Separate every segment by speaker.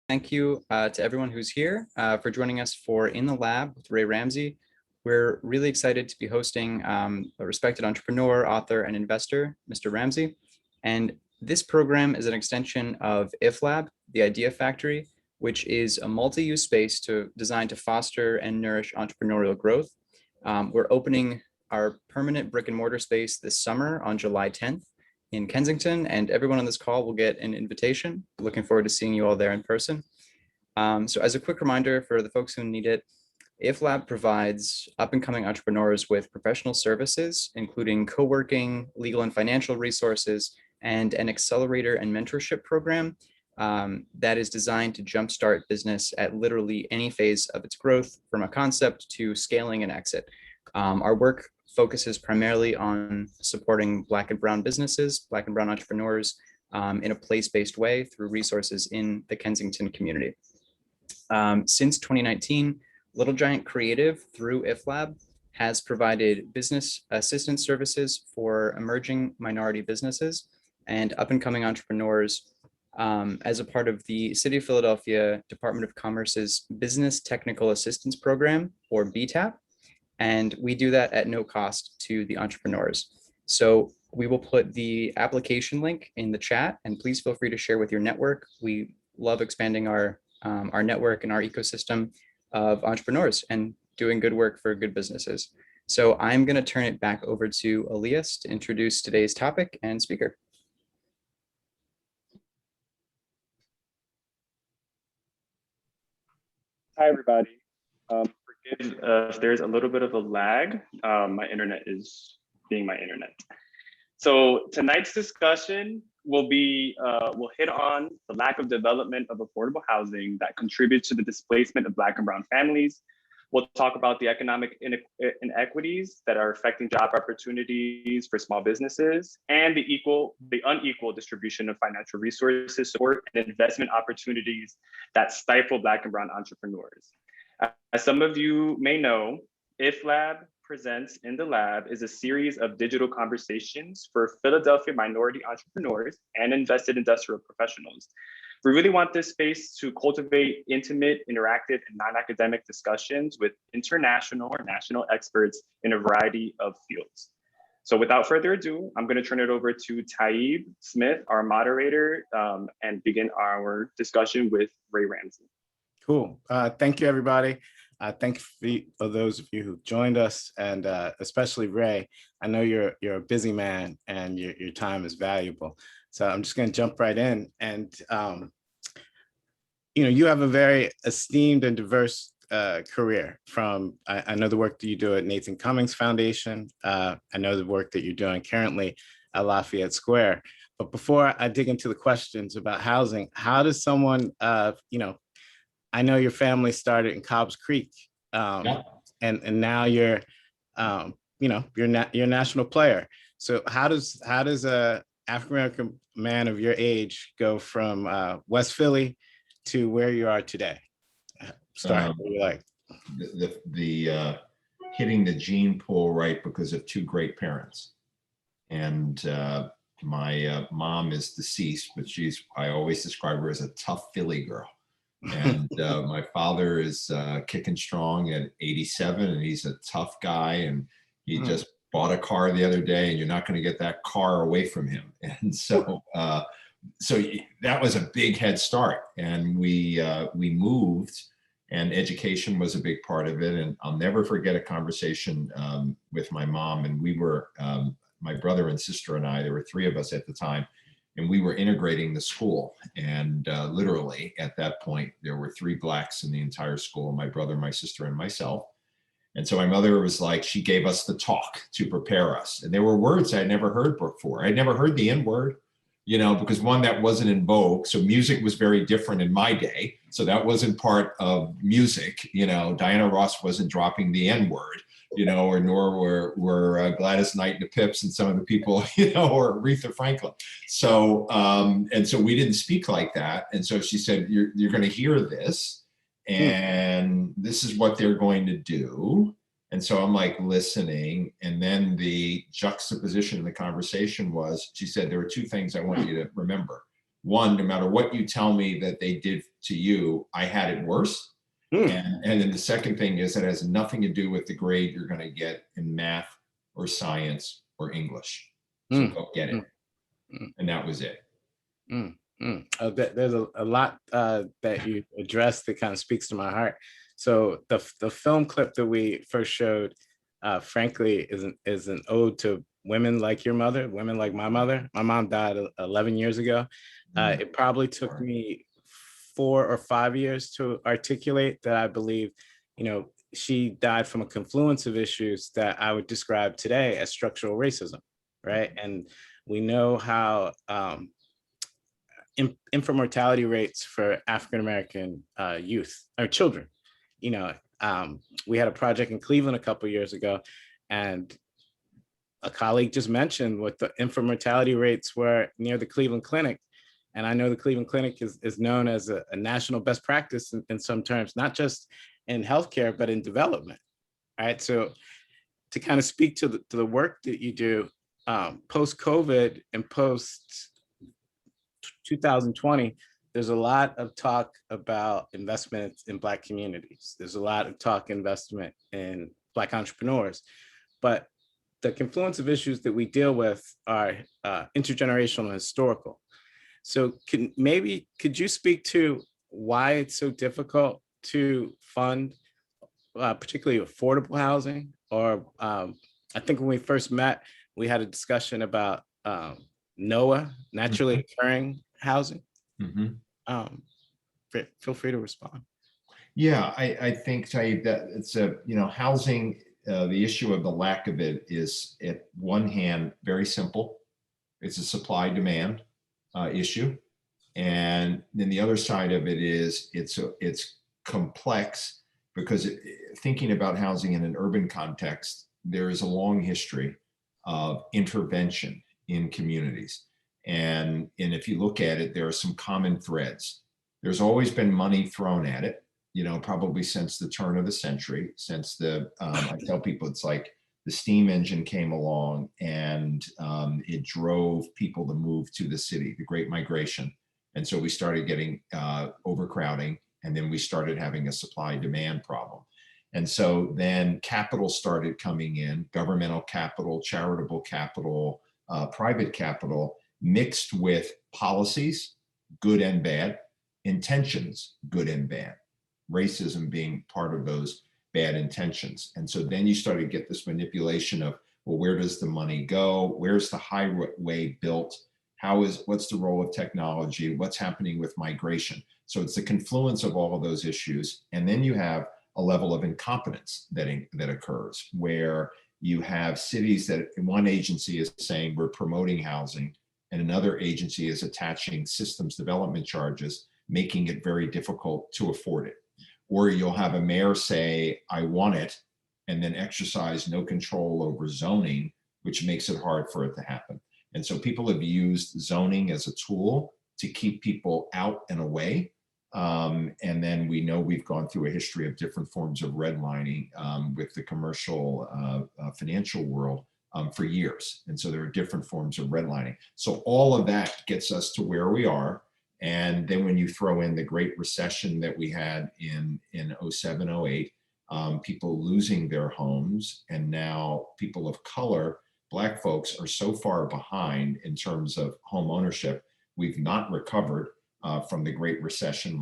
Speaker 1: Thank you to everyone who's here for joining us for In the Lab with Rey Ramsey. We're really excited to be hosting a respected entrepreneur, author, and investor, Mr. Ramsey. And this program is an extension of If Lab, the Idea Factory, which is a multi-use space designed to foster and nourish entrepreneurial growth. We're opening our permanent brick and mortar space this summer on July 10th. In Kensington, and everyone on this call will get an invitation. Looking forward to seeing you all there in person. So as a quick reminder for the folks who need it, If Lab provides up-and-coming entrepreneurs with professional services, including co-working, legal and financial resources, and an accelerator and mentorship program that is designed to jumpstart business at literally any phase of its growth, from a concept to scaling and exit. Our work focuses primarily on supporting Black and Brown businesses, Black and Brown entrepreneurs in a place-based way through resources in the Kensington community. Since 2019, Little Giant Creative through If Lab has provided business assistance services for emerging minority businesses and up-and-coming entrepreneurs as a part of the City of Philadelphia Department of Commerce's Business Technical Assistance Program, or BTAP. And we do that at no cost to the entrepreneurs. So we will put the application link in the chat, and please feel free to share with your network. We love expanding our network and our ecosystem of entrepreneurs and doing good work for good businesses. So I'm going to turn it back over to Elias to introduce today's topic and speaker.
Speaker 2: Hi, everybody. If there's a little bit of a lag, my internet is being my internet. So tonight's discussion will hit on the lack of development of affordable housing that contributes to the displacement of Black and Brown families. We'll talk about the economic inequities that are affecting job opportunities for small businesses and the unequal distribution of financial resources, support, and investment opportunities that stifle Black and Brown entrepreneurs. As some of you may know, If Lab Presents in the Lab is a series of digital conversations for Philadelphia minority entrepreneurs and invested industrial professionals. We really want this space to cultivate intimate, interactive, and non-academic discussions with international or national experts in a variety of fields. So without further ado, I'm going to turn it over to Taib Smith, our moderator, and begin our discussion with Rey Ramsey.
Speaker 3: Cool. Thank you, everybody. Thank you for those of you who joined us, and especially Rey. I know you're a busy man and your time is valuable. So I'm just going to jump right in. And you have a very esteemed and diverse career. From I know the work that you do at Nathan Cummings Foundation. I know the work that you're doing currently at Lafayette Square. But before I dig into the questions about housing, how does someone I know your family started in Cobb's Creek, and now you're a national player. So how does a African American man of your age go from West Philly to where you are today? Start where you like.
Speaker 4: The hitting the gene pool right because of two great parents, and my mom is deceased, but I always describe her as a tough Philly girl. And my father is kicking strong at 87, and he's a tough guy, and he just bought a car the other day, and you're not going to get that car away from him. And so that was a big head start, and we moved, and education was a big part of it. And I'll never forget a conversation with my mom, and we were my brother and sister and I, there were three of us at the time, and we were integrating the school. And literally at that point, there were 3 Blacks in the entire school, my brother, my sister, and myself. And so my mother was like, she gave us the talk to prepare us. And there were words I had never heard before. I'd never heard the N-word, because one, that wasn't in vogue. So music was very different in my day. So that wasn't part of music. Diana Ross wasn't dropping the N-word, or nor were Gladys Knight and the Pips and some of the people, or Aretha Franklin. So, and so we didn't speak like that. And so she said, you're going to hear this, and this is what they're going to do. And so I'm like listening. And then the juxtaposition in the conversation was, she said, there are 2 things I want you to remember. One, no matter what you tell me that they did to you, I had it worse. And then the second thing is that it has nothing to do with the grade you're going to get in math or science or English. So go get it. And that was it.
Speaker 3: There's a lot that you addressed that kind of speaks to my heart. So the film clip that we first showed, frankly, is an ode to women like your mother, women like my mother. My mom died 11 years ago. It probably took me 4 or 5 years to articulate that. I believe, she died from a confluence of issues that I would describe today as structural racism, right? And we know how infant mortality rates for African-American youth or children. We had a project in Cleveland a couple of years ago, and a colleague just mentioned what the infant mortality rates were near the Cleveland Clinic. And I know the Cleveland Clinic is known as a national best practice in some terms, not just in healthcare, but in development, right? So to kind of speak to the work that you do post-COVID and post-2020, there's a lot of talk about investment in Black communities. There's a lot of talk investment in Black entrepreneurs, but the confluence of issues that we deal with are intergenerational and historical. So could you speak to why it's so difficult to fund particularly affordable housing? Or I think when we first met, we had a discussion about NOAA, naturally occurring housing. Feel free to respond.
Speaker 4: Yeah, I think, Taib, that it's housing, the issue of the lack of it is at one hand, very simple. It's a supply demand issue. And then the other side of it is it's complex because thinking about housing in an urban context, there is a long history of intervention in communities. And if you look at it, there are some common threads. There's always been money thrown at it, probably since the turn of the century, since I tell people it's like the steam engine came along and it drove people to move to the city, the Great Migration. And so we started getting overcrowding, and then we started having a supply-demand problem. And so then capital started coming in, governmental capital, charitable capital, private capital, mixed with policies, good and bad, intentions, good and bad, racism being part of those bad intentions. And so then you started to get this manipulation of, well, where does the money go? Where's the highway built? What's the role of technology? What's happening with migration? So it's the confluence of all of those issues. And then you have a level of incompetence that occurs where you have cities that one agency is saying we're promoting housing and another agency is attaching systems development charges, making it very difficult to afford it. Or you'll have a mayor say, I want it, and then exercise no control over zoning, which makes it hard for it to happen. And so people have used zoning as a tool to keep people out and away. And then we know we've gone through a history of different forms of redlining with the commercial financial world for years. And so there are different forms of redlining. So all of that gets us to where we are. And then when you throw in the Great Recession that we had in 07, 08, people losing their homes, and now people of color, Black folks, are so far behind in terms of home ownership. We've not recovered from the Great Recession.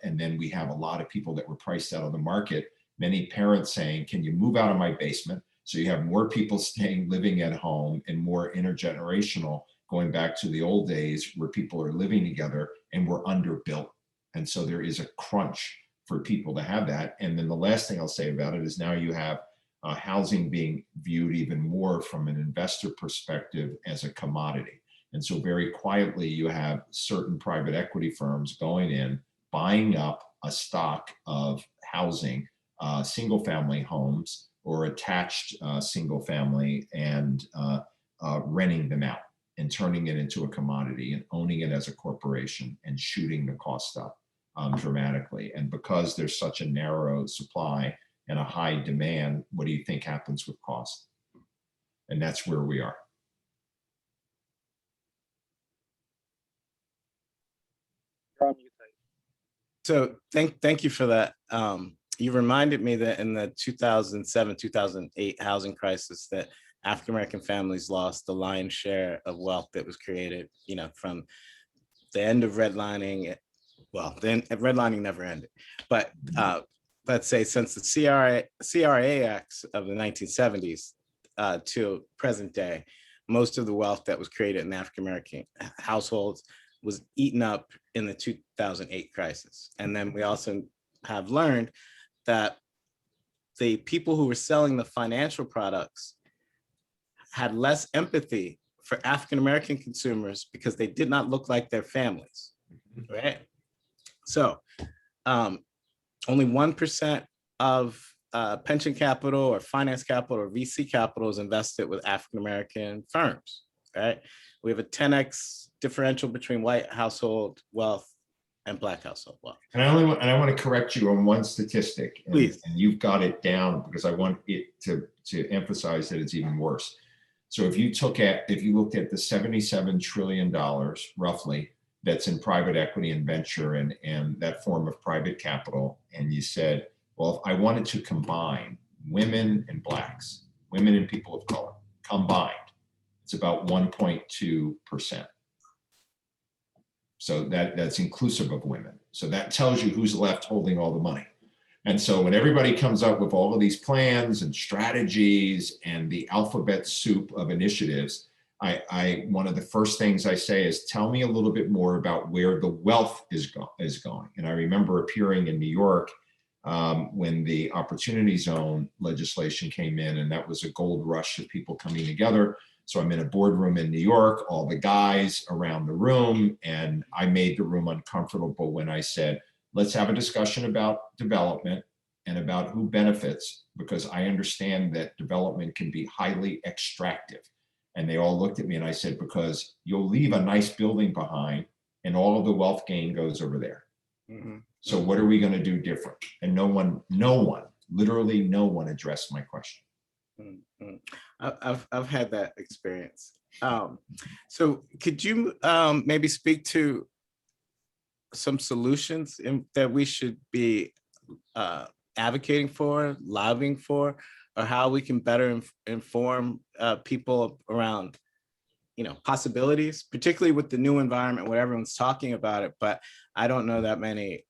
Speaker 4: And then we have a lot of people that were priced out of the market. Many parents saying, can you move out of my basement? So you have more people living at home and more intergenerational, going back to the old days where people are living together and we're underbuilt. And so there is a crunch for people to have that. And then the last thing I'll say about it is now you have housing being viewed even more from an investor perspective as a commodity. And so very quietly, you have certain private equity firms going in, buying up a stock of housing, single family homes or attached single family, and renting them out and turning it into a commodity and owning it as a corporation and shooting the cost up dramatically. And because there's such a narrow supply and a high demand, what do you think happens with cost? And that's where we are.
Speaker 3: So thank you for that. You reminded me that in the 2007, 2008 housing crisis that African-American families lost the lion's share of wealth that was created, from the end of redlining. Well, then redlining never ended, but let's say since the CRA Acts of the 1970s to present day, most of the wealth that was created in African-American households was eaten up in the 2008 crisis. And then we also have learned that the people who were selling the financial products had less empathy for African-American consumers because they did not look like their families, right? So only 1% of pension capital or finance capital or VC capital is invested with African-American firms, right? We have a 10x differential between white household wealth and Black household wealth.
Speaker 4: And I want to correct you on one statistic.
Speaker 3: Please.
Speaker 4: And you've got it down because I want it to emphasize that it's even worse. So if you looked at the $77 trillion roughly that's in private equity and venture and that form of private capital, and you said, well, if I wanted to combine women and Blacks, women and people of color combined, it's about 1.2%. So that's inclusive of women. So that tells you who's left holding all the money. And so when everybody comes up with all of these plans and strategies and the alphabet soup of initiatives, one of the first things I say is, tell me a little bit more about where the wealth is going. And I remember appearing in New York when the Opportunity Zone legislation came in, and that was a gold rush of people coming together. So I'm in a boardroom in New York, all the guys around the room, and I made the room uncomfortable when I said, let's have a discussion about development and about who benefits, because I understand that development can be highly extractive. And they all looked at me and I said, because you'll leave a nice building behind and all of the wealth gain goes over there. Mm-hmm. So what are we going to do different? And no one, literally no one addressed my question.
Speaker 3: Mm-hmm. I've had that experience. So could you maybe speak to some solutions that we should be advocating for, lobbying for, or how we can better inform people around, possibilities, particularly with the new environment where everyone's talking about it, but I don't know that many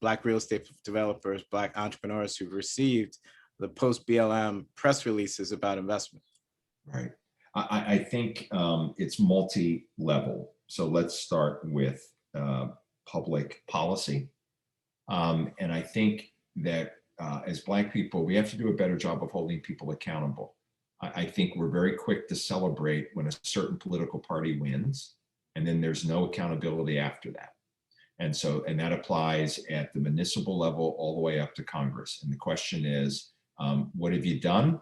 Speaker 3: Black real estate developers, Black entrepreneurs who've received the post-BLM press releases about investment.
Speaker 4: Right. I think it's multi-level. So let's start with public policy. And I think that as Black people, we have to do a better job of holding people accountable. I think we're very quick to celebrate when a certain political party wins, and then there's no accountability after that. And that applies at the municipal level all the way up to Congress. And the question is, what have you done?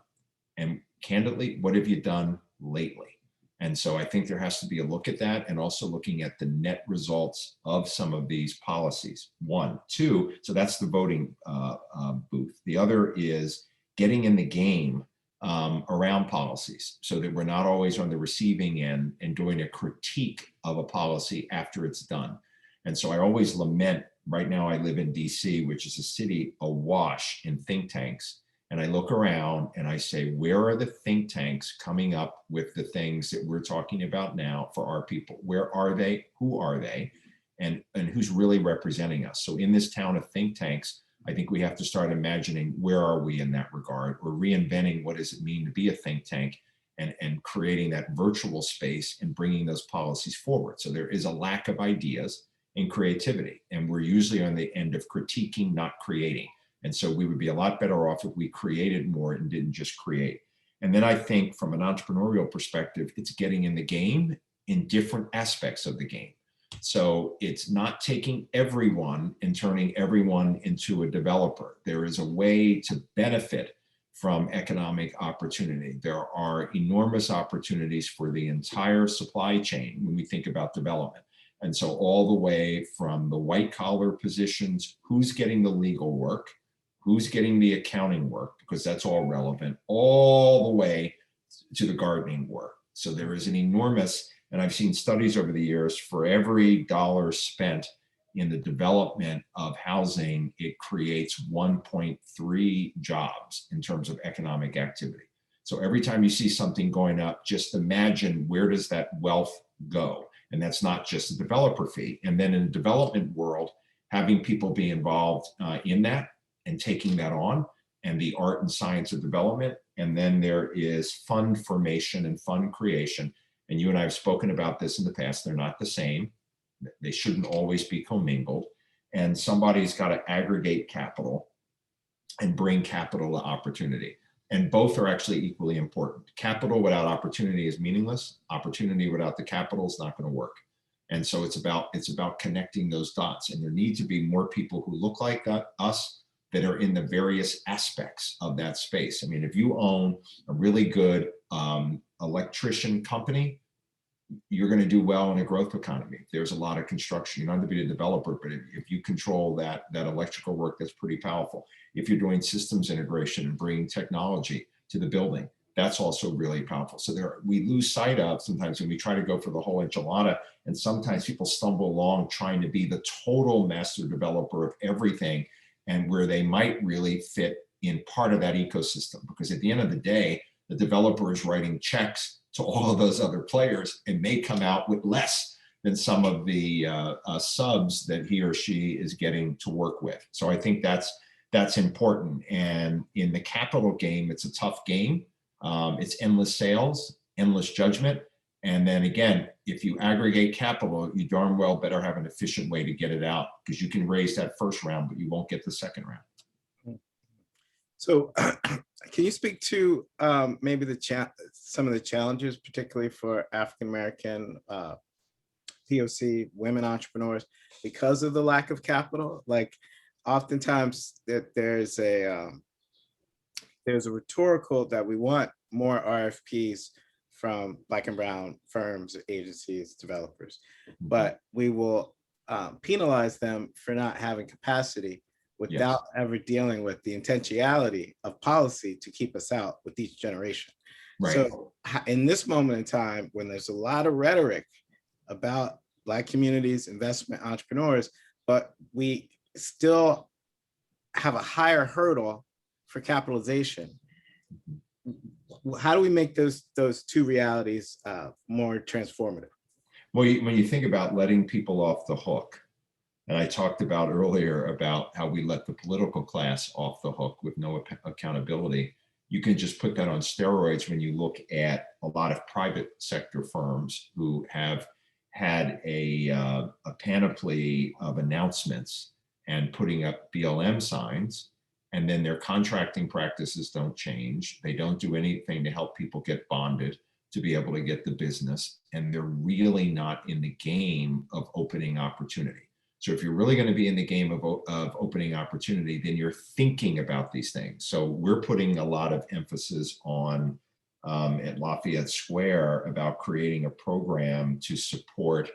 Speaker 4: And candidly, what have you done lately? And so I think there has to be a look at that, and also looking at the net results of some of these policies. 1, 2, so that's the voting booth. The other is getting in the game around policies so that we're not always on the receiving end and doing a critique of a policy after it's done. And so I always lament, right now I live in DC, which is a city awash in think tanks. And I look around and I say, where are the think tanks coming up with the things that we're talking about now for our people? Where are they? Who are they? And who's really representing us? So in this town of think tanks, I think we have to start imagining, where are we in that regard? We're reinventing what does it mean to be a think tank, and creating that virtual space and bringing those policies forward. So there is a lack of ideas and creativity, and we're usually on the end of critiquing, not creating. And so we would be a lot better off if we created more and didn't just create. And then I think from an entrepreneurial perspective, it's getting in the game in different aspects of the game. So it's not taking everyone and turning everyone into a developer. There is a way to benefit from economic opportunity. There are enormous opportunities for the entire supply chain when we think about development. And so all the way from the white collar positions, who's getting the legal work, who's getting the accounting work, because that's all relevant, all the way to the gardening work. So there is an enormous, and I've seen studies over the years, for every dollar spent in the development of housing, it creates 1.3 jobs in terms of economic activity. So every time you see something going up, just imagine where does that wealth go? And that's not just a developer fee. And then in the development world, having people be involved in that and taking that on, and the art and science of development. And then there is fund formation and fund creation. And you and I have spoken about this in the past. They're not the same. They shouldn't always be commingled. And somebody's got to aggregate capital and bring capital to opportunity. And both are actually equally important. Capital without opportunity is meaningless. Opportunity without the capital is not going to work. And so it's about connecting those dots. And there need to be more people who look like us that are in the various aspects of that space. I mean, if you own a really good electrician company, you're going to do well in a growth economy. There's a lot of construction. You don't have to be a developer, but if you control that electrical work, that's pretty powerful. If you're doing systems integration and bringing technology to the building, that's also really powerful. So we lose sight of sometimes when we try to go for the whole enchilada, and sometimes people stumble along trying to be the total master developer of everything, and where they might really fit in part of that ecosystem. Because at the end of the day, the developer is writing checks to all of those other players and may come out with less than some of the subs that he or she is getting to work with. So I think that's important. And in the capital game, it's a tough game. It's endless sales, endless judgment. And then again, if you aggregate capital, you darn well better have an efficient way to get it out, because you can raise that first round, but you won't get the second round.
Speaker 3: So can you speak to maybe some of the challenges, particularly for African-American POC women entrepreneurs, because of the lack of capital? Like oftentimes that there's a rhetorical that we want more RFPs from Black and brown firms, agencies, developers, but we will penalize them for not having capacity without ever dealing with the intentionality of policy to keep us out with each generation. Right. So in this moment in time, when there's a lot of rhetoric about Black communities, investment entrepreneurs, but we still have a higher hurdle for capitalization, how do we make those two realities more transformative?
Speaker 4: Well, when you think about letting people off the hook, and I talked about earlier about how we let the political class off the hook with no accountability, you can just put that on steroids when you look at a lot of private sector firms who have had a panoply of announcements and putting up BLM signs, and then their contracting practices don't change. They don't do anything to help people get bonded to be able to get the business, and they're really not in the game of opening opportunity. So if you're really going to be in the game of opening opportunity, then you're thinking about these things. So we're putting a lot of emphasis on at Lafayette Square about creating a program to support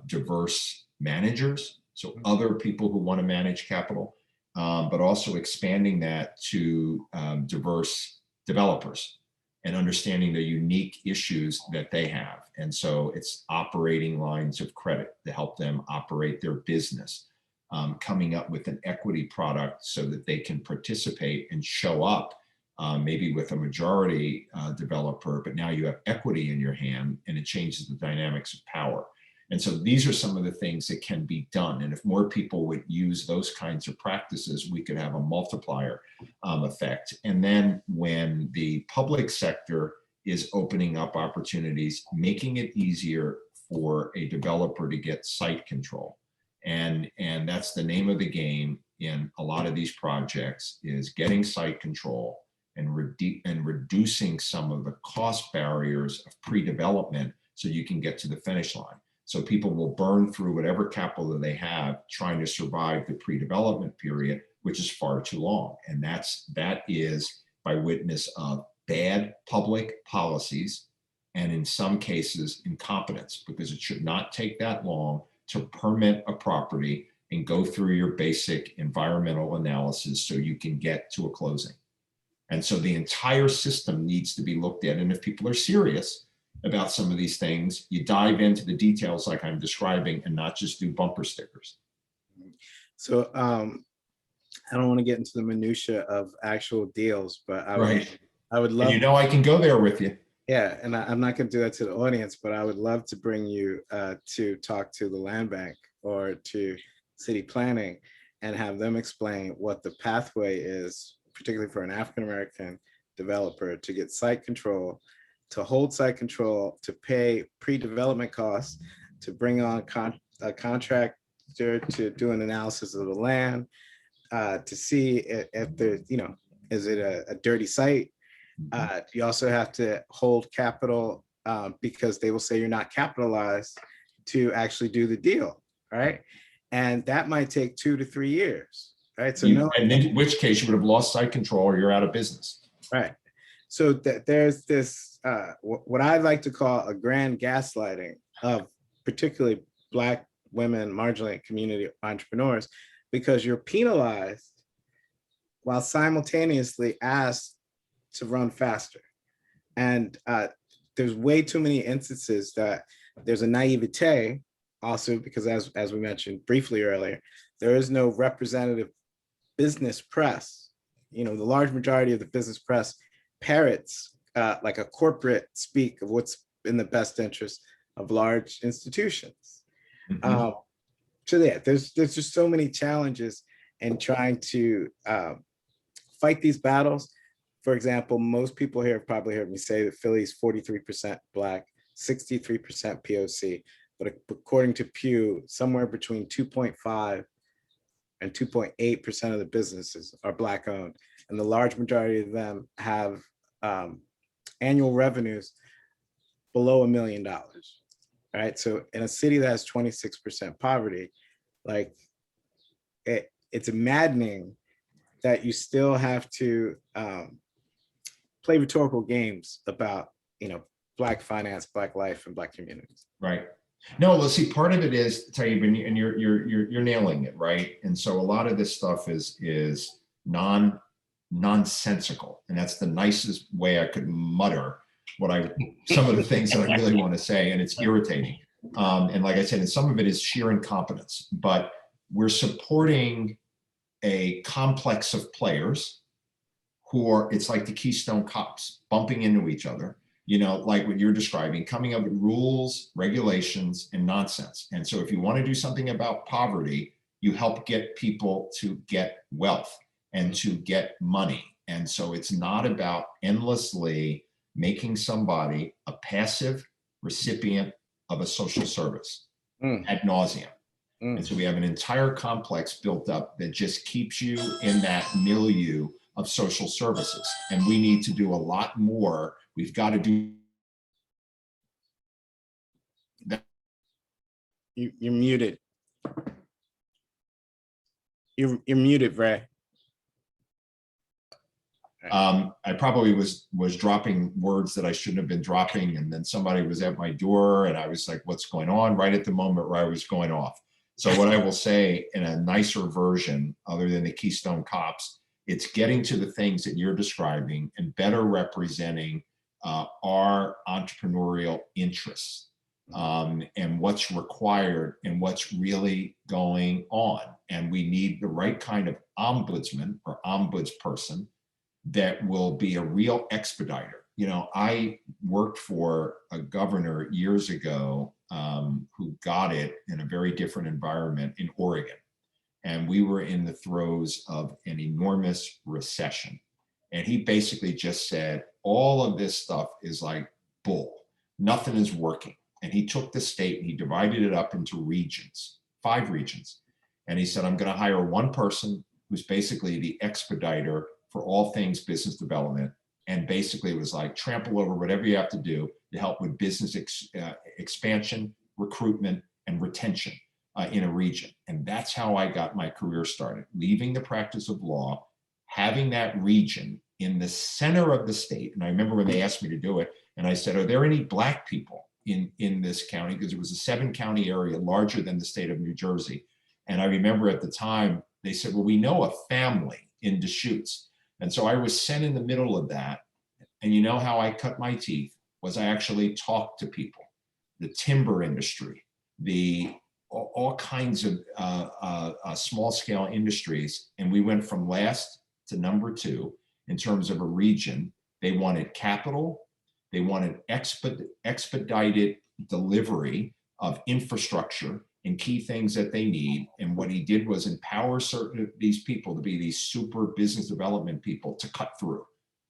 Speaker 4: diverse managers, so other people who want to manage capital, but also expanding that to diverse developers and understanding the unique issues that they have. And so it's operating lines of credit to help them operate their business, coming up with an equity product so that they can participate and show up maybe with a majority developer, but now you have equity in your hand and it changes the dynamics of power. And so these are some of the things that can be done. And if more people would use those kinds of practices, we could have a multiplier effect. And then when the public sector is opening up opportunities, making it easier for a developer to get site control. And that's the name of the game in a lot of these projects, is getting site control and reducing some of the cost barriers of pre-development so you can get to the finish line. So people will burn through whatever capital that they have trying to survive the pre-development period, which is far too long. And that is by witness of bad public policies, and in some cases incompetence, because it should not take that long to permit a property and go through your basic environmental analysis so you can get to a closing. And so the entire system needs to be looked at. And if people are serious about some of these things, you dive into the details like I'm describing and not just do bumper stickers.
Speaker 3: So I don't want to get into the minutia of actual deals, but
Speaker 4: Right.
Speaker 3: I would
Speaker 4: And
Speaker 3: love,
Speaker 4: you know, I can go there with you.
Speaker 3: yeah, and I'm not going to do that to the audience, but I would love to bring you to talk to the land bank or to city planning and have them explain what the pathway is, particularly for an African-American developer to get site control, to hold site control, to pay pre-development costs, to bring on a contractor to do an analysis of the land, to see if there, you know, is it a dirty site? You also have to hold capital because they will say you're not capitalized to actually do the deal, right? And that might take 2 to 3 years, right? So no,
Speaker 4: And in which case you would have lost site control or you're out of business.
Speaker 3: right. So there's this, what I like to call a grand gaslighting of particularly Black women, marginal community entrepreneurs, because you're penalized while simultaneously asked to run faster. And there's way too many instances that there's a naivete also because as we mentioned briefly earlier, there is no representative business press. You know, the large majority of the business press parrots like a corporate speak of what's in the best interest of large institutions. So yeah, there's just so many challenges in trying to fight these battles. For example, most people here have probably heard me say that Philly is 43% Black, 63% POC, but according to Pew, somewhere between 2.5 and 2.8% of the businesses are Black owned, and the large majority of them have annual revenues below $1 million. Right, so in a city that has 26% poverty, like it's maddening that you still have to play rhetorical games about, you know, Black finance, Black life, and Black communities.
Speaker 4: Right. No, let's see. Part of it is, Taib, and you're nailing it, right? And so a lot of this stuff is nonsensical, and that's the nicest way I could mutter some of the things that I really want to say, and it's irritating. And like I said, and some of it is sheer incompetence, but we're supporting a complex of players who are, it's like the Keystone Cops bumping into each other, you know, like what you're describing, coming up with rules, regulations, and nonsense. And so if you want to do something about poverty, you help get people to get wealth and to get money. And so it's not about endlessly making somebody a passive recipient of a social service ad nauseum. And so we have an entire complex built up that just keeps you in that milieu of social services. And we need to do a lot more. We've got to do that.
Speaker 3: You're muted. You're muted, Ray.
Speaker 4: I probably was dropping words that I shouldn't have been dropping, and then somebody was at my door and I was like, what's going on, right at the moment where I was going off. So what I will say in a nicer version, other than the Keystone Cops, it's getting to the things that you're describing and better representing our entrepreneurial interests and what's required and what's really going on. And we need the right kind of ombudsman or ombudsperson that will be a real expediter. You know, I worked for a governor years ago who got it in a very different environment in Oregon. And we were in the throes of an enormous recession. And he basically just said, all of this stuff is like bull. Nothing is working. And he took the state and he divided it up into regions, 5 regions. And he said, I'm going to hire one person who's basically the expediter for all things business development. And basically it was like trample over whatever you have to do to help with business expansion, recruitment, and retention in a region. And that's how I got my career started, leaving the practice of law, having that region in the center of the state. And I remember when they asked me to do it, and I said, are there any Black people in this county? Because it was a 7-county area larger than the state of New Jersey. And I remember at the time, they said, well, we know a family in Deschutes. And so I was sent in the middle of that. And you know how I cut my teeth was I actually talked to people, the timber industry, the all kinds of small scale industries. And we went from last to number 2 in terms of a region. They wanted capital. They wanted expedited delivery of infrastructure and key things that they need. And what he did was empower these people to be these super business development people to cut through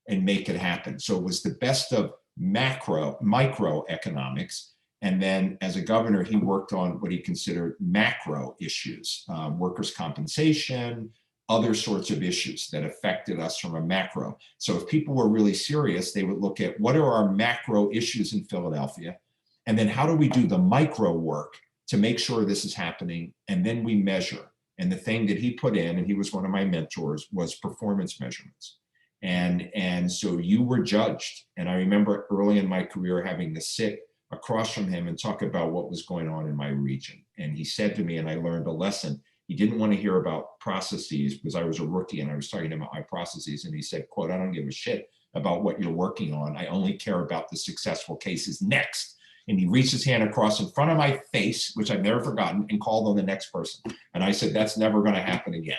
Speaker 4: and make it happen. So it was the best of microeconomics. And then as a governor, he worked on what he considered macro issues, workers' compensation, other sorts of issues that affected us from a macro. So if people were really serious, they would look at what are our macro issues in Philadelphia, and then how do we do the micro work to make sure this is happening, and then we measure. And the thing that he put in, and he was one of my mentors, was performance measurements. And so you were judged. And I remember early in my career having to sit across from him and talk about what was going on in my region. And he said to me, and I learned a lesson, he didn't want to hear about processes because I was a rookie and I was talking about my processes. And he said, quote, "I don't give a shit about what you're working on. I only care about the successful cases next." And he reached his hand across in front of my face, which I've never forgotten, and called on the next person. And I said, that's never going to happen again.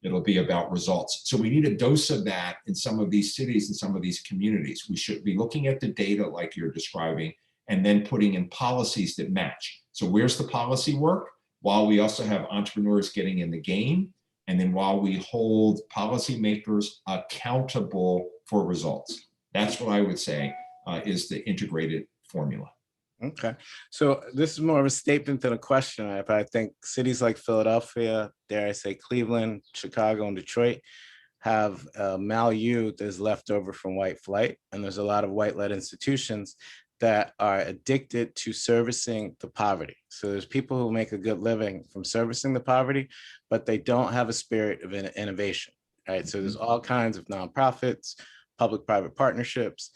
Speaker 4: It'll be about results. So we need a dose of that in some of these cities and some of these communities. We should be looking at the data like you're describing, and then putting in policies that match. So where's the policy work? While we also have entrepreneurs getting in the game, and then while we hold policymakers accountable for results. That's what I would say is the integrated formula.
Speaker 3: Okay, so this is more of a statement than a question. But I think cities like Philadelphia, dare I say Cleveland, Chicago, and Detroit have milieu that is left over from white flight. And there's a lot of white-led institutions that are addicted to servicing the poverty. So there's people who make a good living from servicing the poverty, but they don't have a spirit of innovation, right? So there's all kinds of nonprofits, public-private partnerships,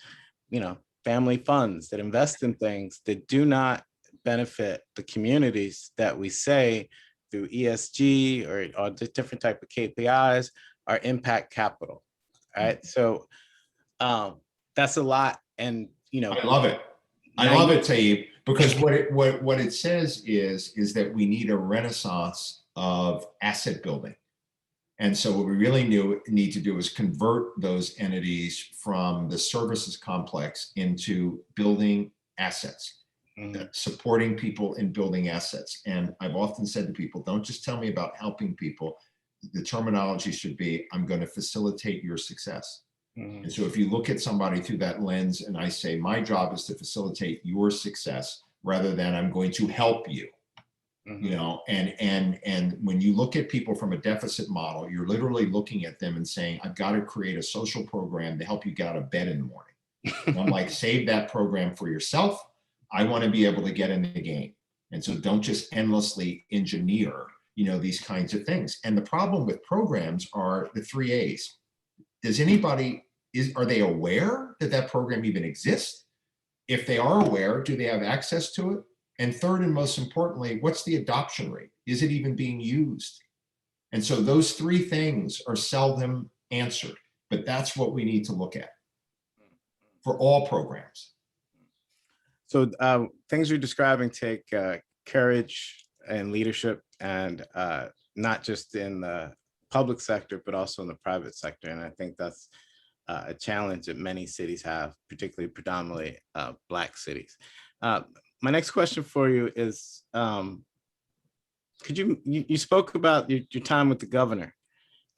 Speaker 3: family funds that invest in things that do not benefit the communities that we say through ESG or different type of KPIs are impact capital, right? So that's a lot. And,
Speaker 4: I love it. I love it, Taib, because what it says is that we need a renaissance of asset building. And so what we really need to do is convert those entities from the services complex into building assets, supporting people in building assets. And I've often said to people, don't just tell me about helping people. The terminology should be, I'm going to facilitate your success. And so if you look at somebody through that lens and I say, my job is to facilitate your success rather than I'm going to help you, and when you look at people from a deficit model, you're literally looking at them and saying, I've got to create a social program to help you get out of bed in the morning. And I'm like, save that program for yourself. I want to be able to get in the game. And so don't just endlessly engineer, these kinds of things. And the problem with programs are the 3 A's. Are they aware that that program even exists? If they are aware, do they have access to it? And third, and most importantly, what's the adoption rate? Is it even being used? And so those 3 things are seldom answered, but that's what we need to look at for all programs.
Speaker 3: So things you're describing take courage and leadership, and not just in the public sector, but also in the private sector. And I think that's a challenge that many cities have, particularly predominantly Black cities. My next question for you is, could you spoke about your time with the governor.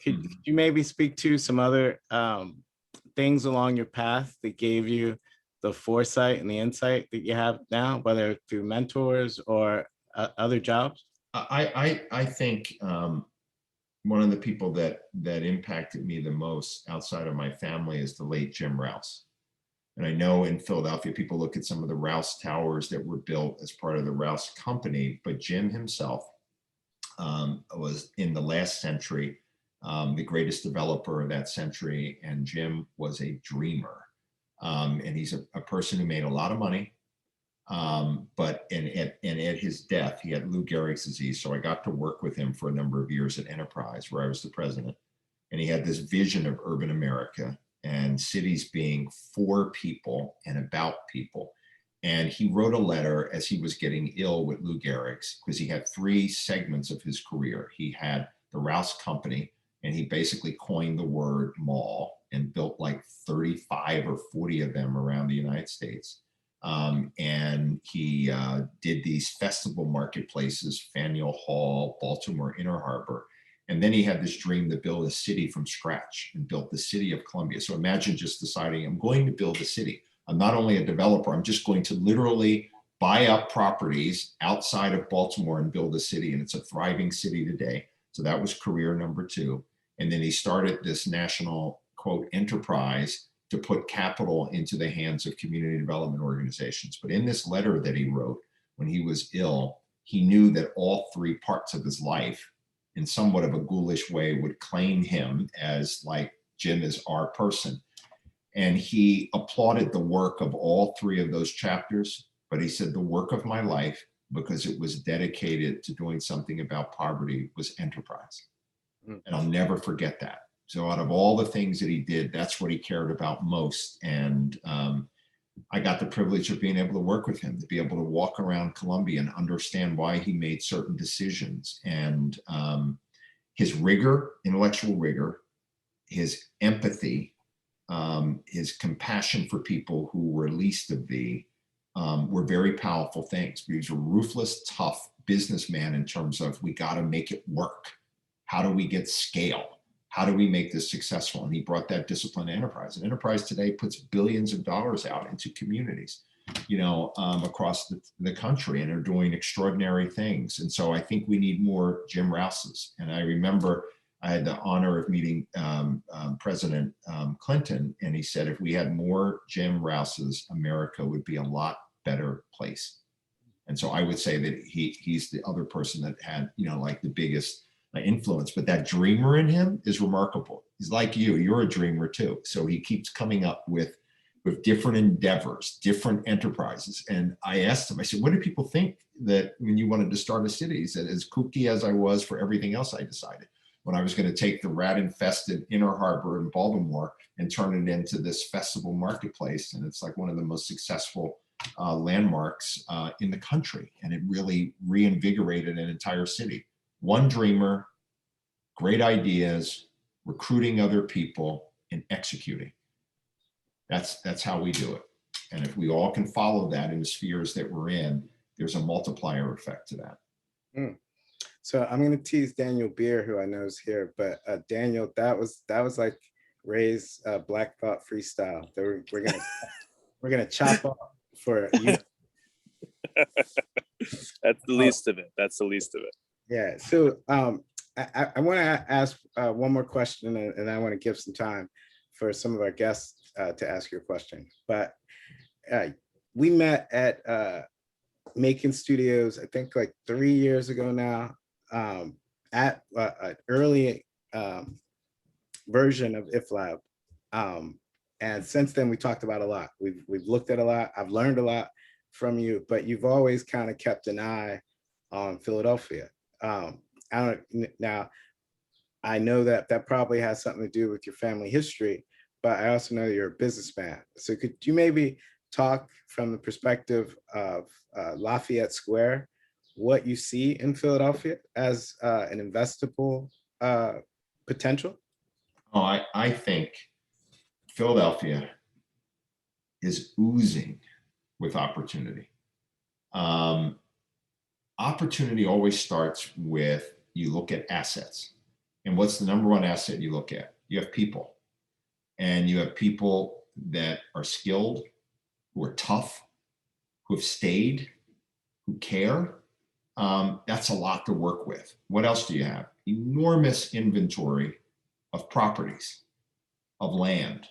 Speaker 3: Could you maybe speak to some other things along your path that gave you the foresight and the insight that you have now, whether through mentors or other jobs?
Speaker 4: I think one of the people that impacted me the most outside of my family is the late Jim Rouse. And I know in Philadelphia, people look at some of the Rouse towers that were built as part of the Rouse company, but Jim himself was in the last century, the greatest developer of that century. And Jim was a dreamer. And he's a person who made a lot of money. But at his death, he had Lou Gehrig's disease. So I got to work with him for a number of years at Enterprise, where I was the president. And he had this vision of urban America and cities being for people and about people. And he wrote a letter as he was getting ill with Lou Gehrig's, because he had three segments of his career. He had the Rouse Company, and he basically coined the word mall and built like 35 or 40 of them around the United States. And he did these festival marketplaces, Faneuil Hall, Baltimore, Inner Harbor. And then he had this dream to build a city from scratch and built the city of Columbia. So imagine just deciding, I'm going to build a city. I'm not only a developer, I'm just going to literally buy up properties outside of Baltimore and build a city. And it's a thriving city today. So that was career number 2. And then he started this national, quote, enterprise to put capital into the hands of community development organizations. But in this letter that he wrote when he was ill, he knew that all three parts of his life, in somewhat of a ghoulish way, would claim him as like, Jim is our person. And he applauded the work of all three of those chapters, but he said the work of my life, because it was dedicated to doing something about poverty, was enterprise. And I'll never forget that. So out of all the things that he did, that's what he cared about most. And I got the privilege of being able to work with him, to be able to walk around Columbia and understand why he made certain decisions. And his rigor, intellectual rigor, his empathy, his compassion for people who were least of thee, were very powerful things. He was a ruthless, tough businessman in terms of, we got to make it work. How do we get scale? How do we make this successful? And he brought that discipline to enterprise. And enterprise today puts billions of dollars out into communities, across the country, and are doing extraordinary things. And so I think we need more Jim Rouses. And I remember I had the honor of meeting President Clinton, and he said, if we had more Jim Rouses, America would be a lot better place. And so I would say that he's the other person that had, like the biggest influence, but that dreamer in him is remarkable. He's like you're a dreamer too. So he keeps coming up with different endeavors, different enterprises. And I asked him, I said, what do people think that when you wanted to start a city? He said, as kooky as I was for everything else, I decided when I was going to take the rat-infested Inner Harbor in Baltimore and turn it into this festival marketplace. And it's like one of the most successful landmarks in the country. And it really reinvigorated an entire city. One dreamer, great ideas, recruiting other people, and executing. That's how we do it. And if we all can follow that in the spheres that we're in, there's a multiplier effect to that.
Speaker 3: So I'm going to tease Daniel Beer, who I know is here, but Daniel, that was like Ray's Black Thought freestyle. We're gonna chop up for you.
Speaker 5: That's the least of it. That's the least of it.
Speaker 3: Yeah. So I want to ask one more question, and I want to give some time for some of our guests to ask your question. But we met at Macon Studios, I think like 3 years ago now, at an early version of IFLab. And since then, we talked about a lot. We've looked at a lot. I've learned a lot from you, but you've always kind of kept an eye on Philadelphia. Now, I know that probably has something to do with your family history, but I also know you're a businessman. So could you maybe talk from the perspective of Lafayette Square, what you see in Philadelphia as an investable potential?
Speaker 4: Oh, I think Philadelphia is oozing with opportunity. Opportunity always starts with, you look at assets. And what's the number one asset you look at? You have people. And you have people that are skilled, who are tough, who have stayed, who care. That's a lot to work with. What else do you have? Enormous inventory of properties, of land,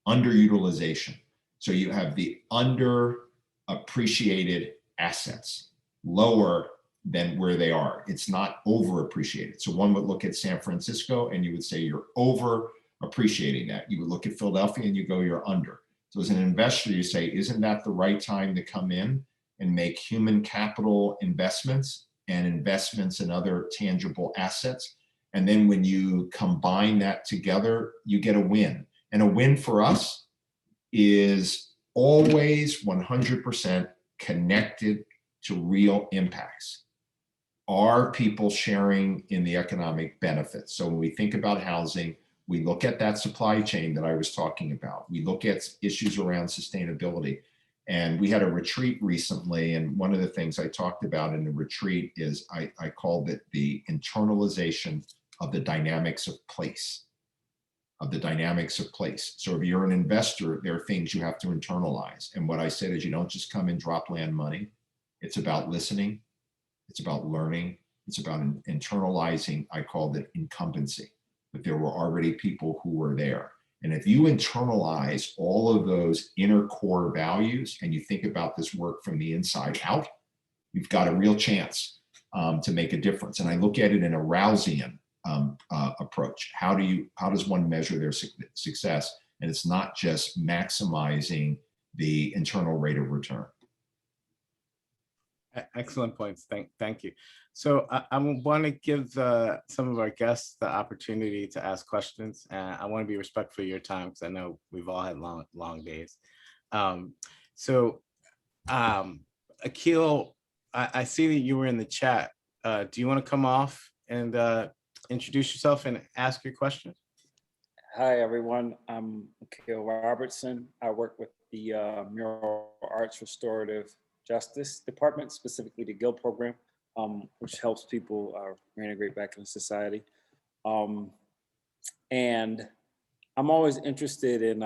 Speaker 4: underutilization. So you have the underappreciated assets, lower than where they are. It's not overappreciated. So one would look at San Francisco and you would say you're over appreciating that. You would look at Philadelphia and you go, you're under. So as an investor, you say, isn't that the right time to come in and make human capital investments and investments in other tangible assets? And then when you combine that together, you get a win. And a win for us is always 100% connected to real impacts. Are people sharing in the economic benefits? So when we think about housing, we look at that supply chain that I was talking about. We look at issues around sustainability. And we had a retreat recently, and one of the things I talked about in the retreat is I called it the internalization of the dynamics of place. So if you're an investor, there are things you have to internalize. And what I said is you don't just come and drop land money. It's about listening. It's about learning. It's about internalizing, I called it incumbency, but there were already people who were there. And if you internalize all of those inner core values and you think about this work from the inside out, you've got a real chance to make a difference. And I look at it in a Rousean approach. How does one measure their success? And it's not just maximizing the internal rate of return.
Speaker 3: Excellent points. Thank you. So I want to give some of our guests the opportunity to ask questions. And I want to be respectful of your time because I know we've all had long days. Akil, I see that you were in the chat. Do you want to come off and introduce yourself and ask your question?
Speaker 6: Hi, everyone. I'm Akil Robertson. I work with the Mural Arts Restorative Justice Department, specifically the GIL program, which helps people reintegrate back into society. And I'm always interested in,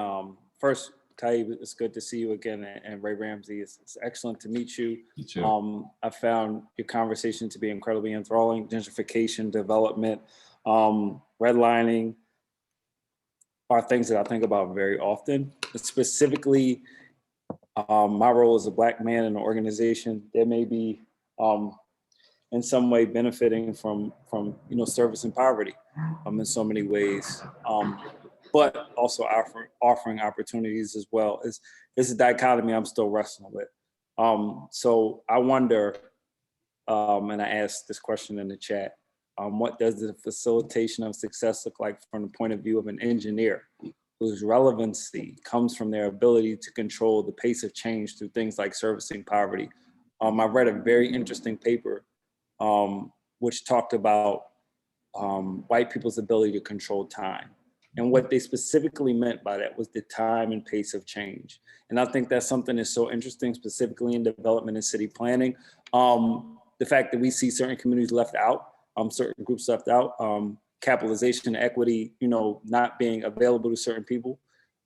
Speaker 6: first, Taib, it's good to see you again, and Rey Ramsey, it's excellent to meet you.
Speaker 4: You too.
Speaker 6: I found your conversation to be incredibly enthralling. Gentrification, development, redlining are things that I think about very often. Specifically, my role as a Black man in an organization that may be in some way benefiting from service and poverty in so many ways, but also offering opportunities as well. It's a dichotomy I'm still wrestling with. So I wonder, and I asked this question in the chat, what does the facilitation of success look like from the point of view of an engineer whose relevancy comes from their ability to control the pace of change through things like servicing poverty? I read a very interesting paper which talked about white people's ability to control time. And what they specifically meant by that was the time and pace of change. And I think that's something that's so interesting, specifically in development and city planning. The fact that we see certain communities left out, certain groups left out, capitalization, equity, not being available to certain people.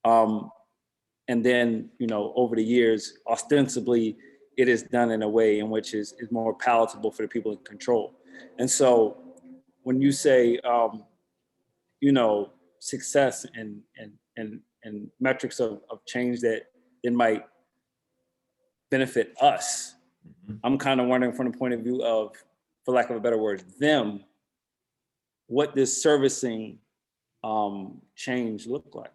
Speaker 6: And then, over the years, ostensibly, it is done in a way in which is more palatable for the people in control. And so when you say, success and metrics of change that it might benefit us, I'm kind of wondering from the point of view of, for lack of a better word, them, what does servicing change look like?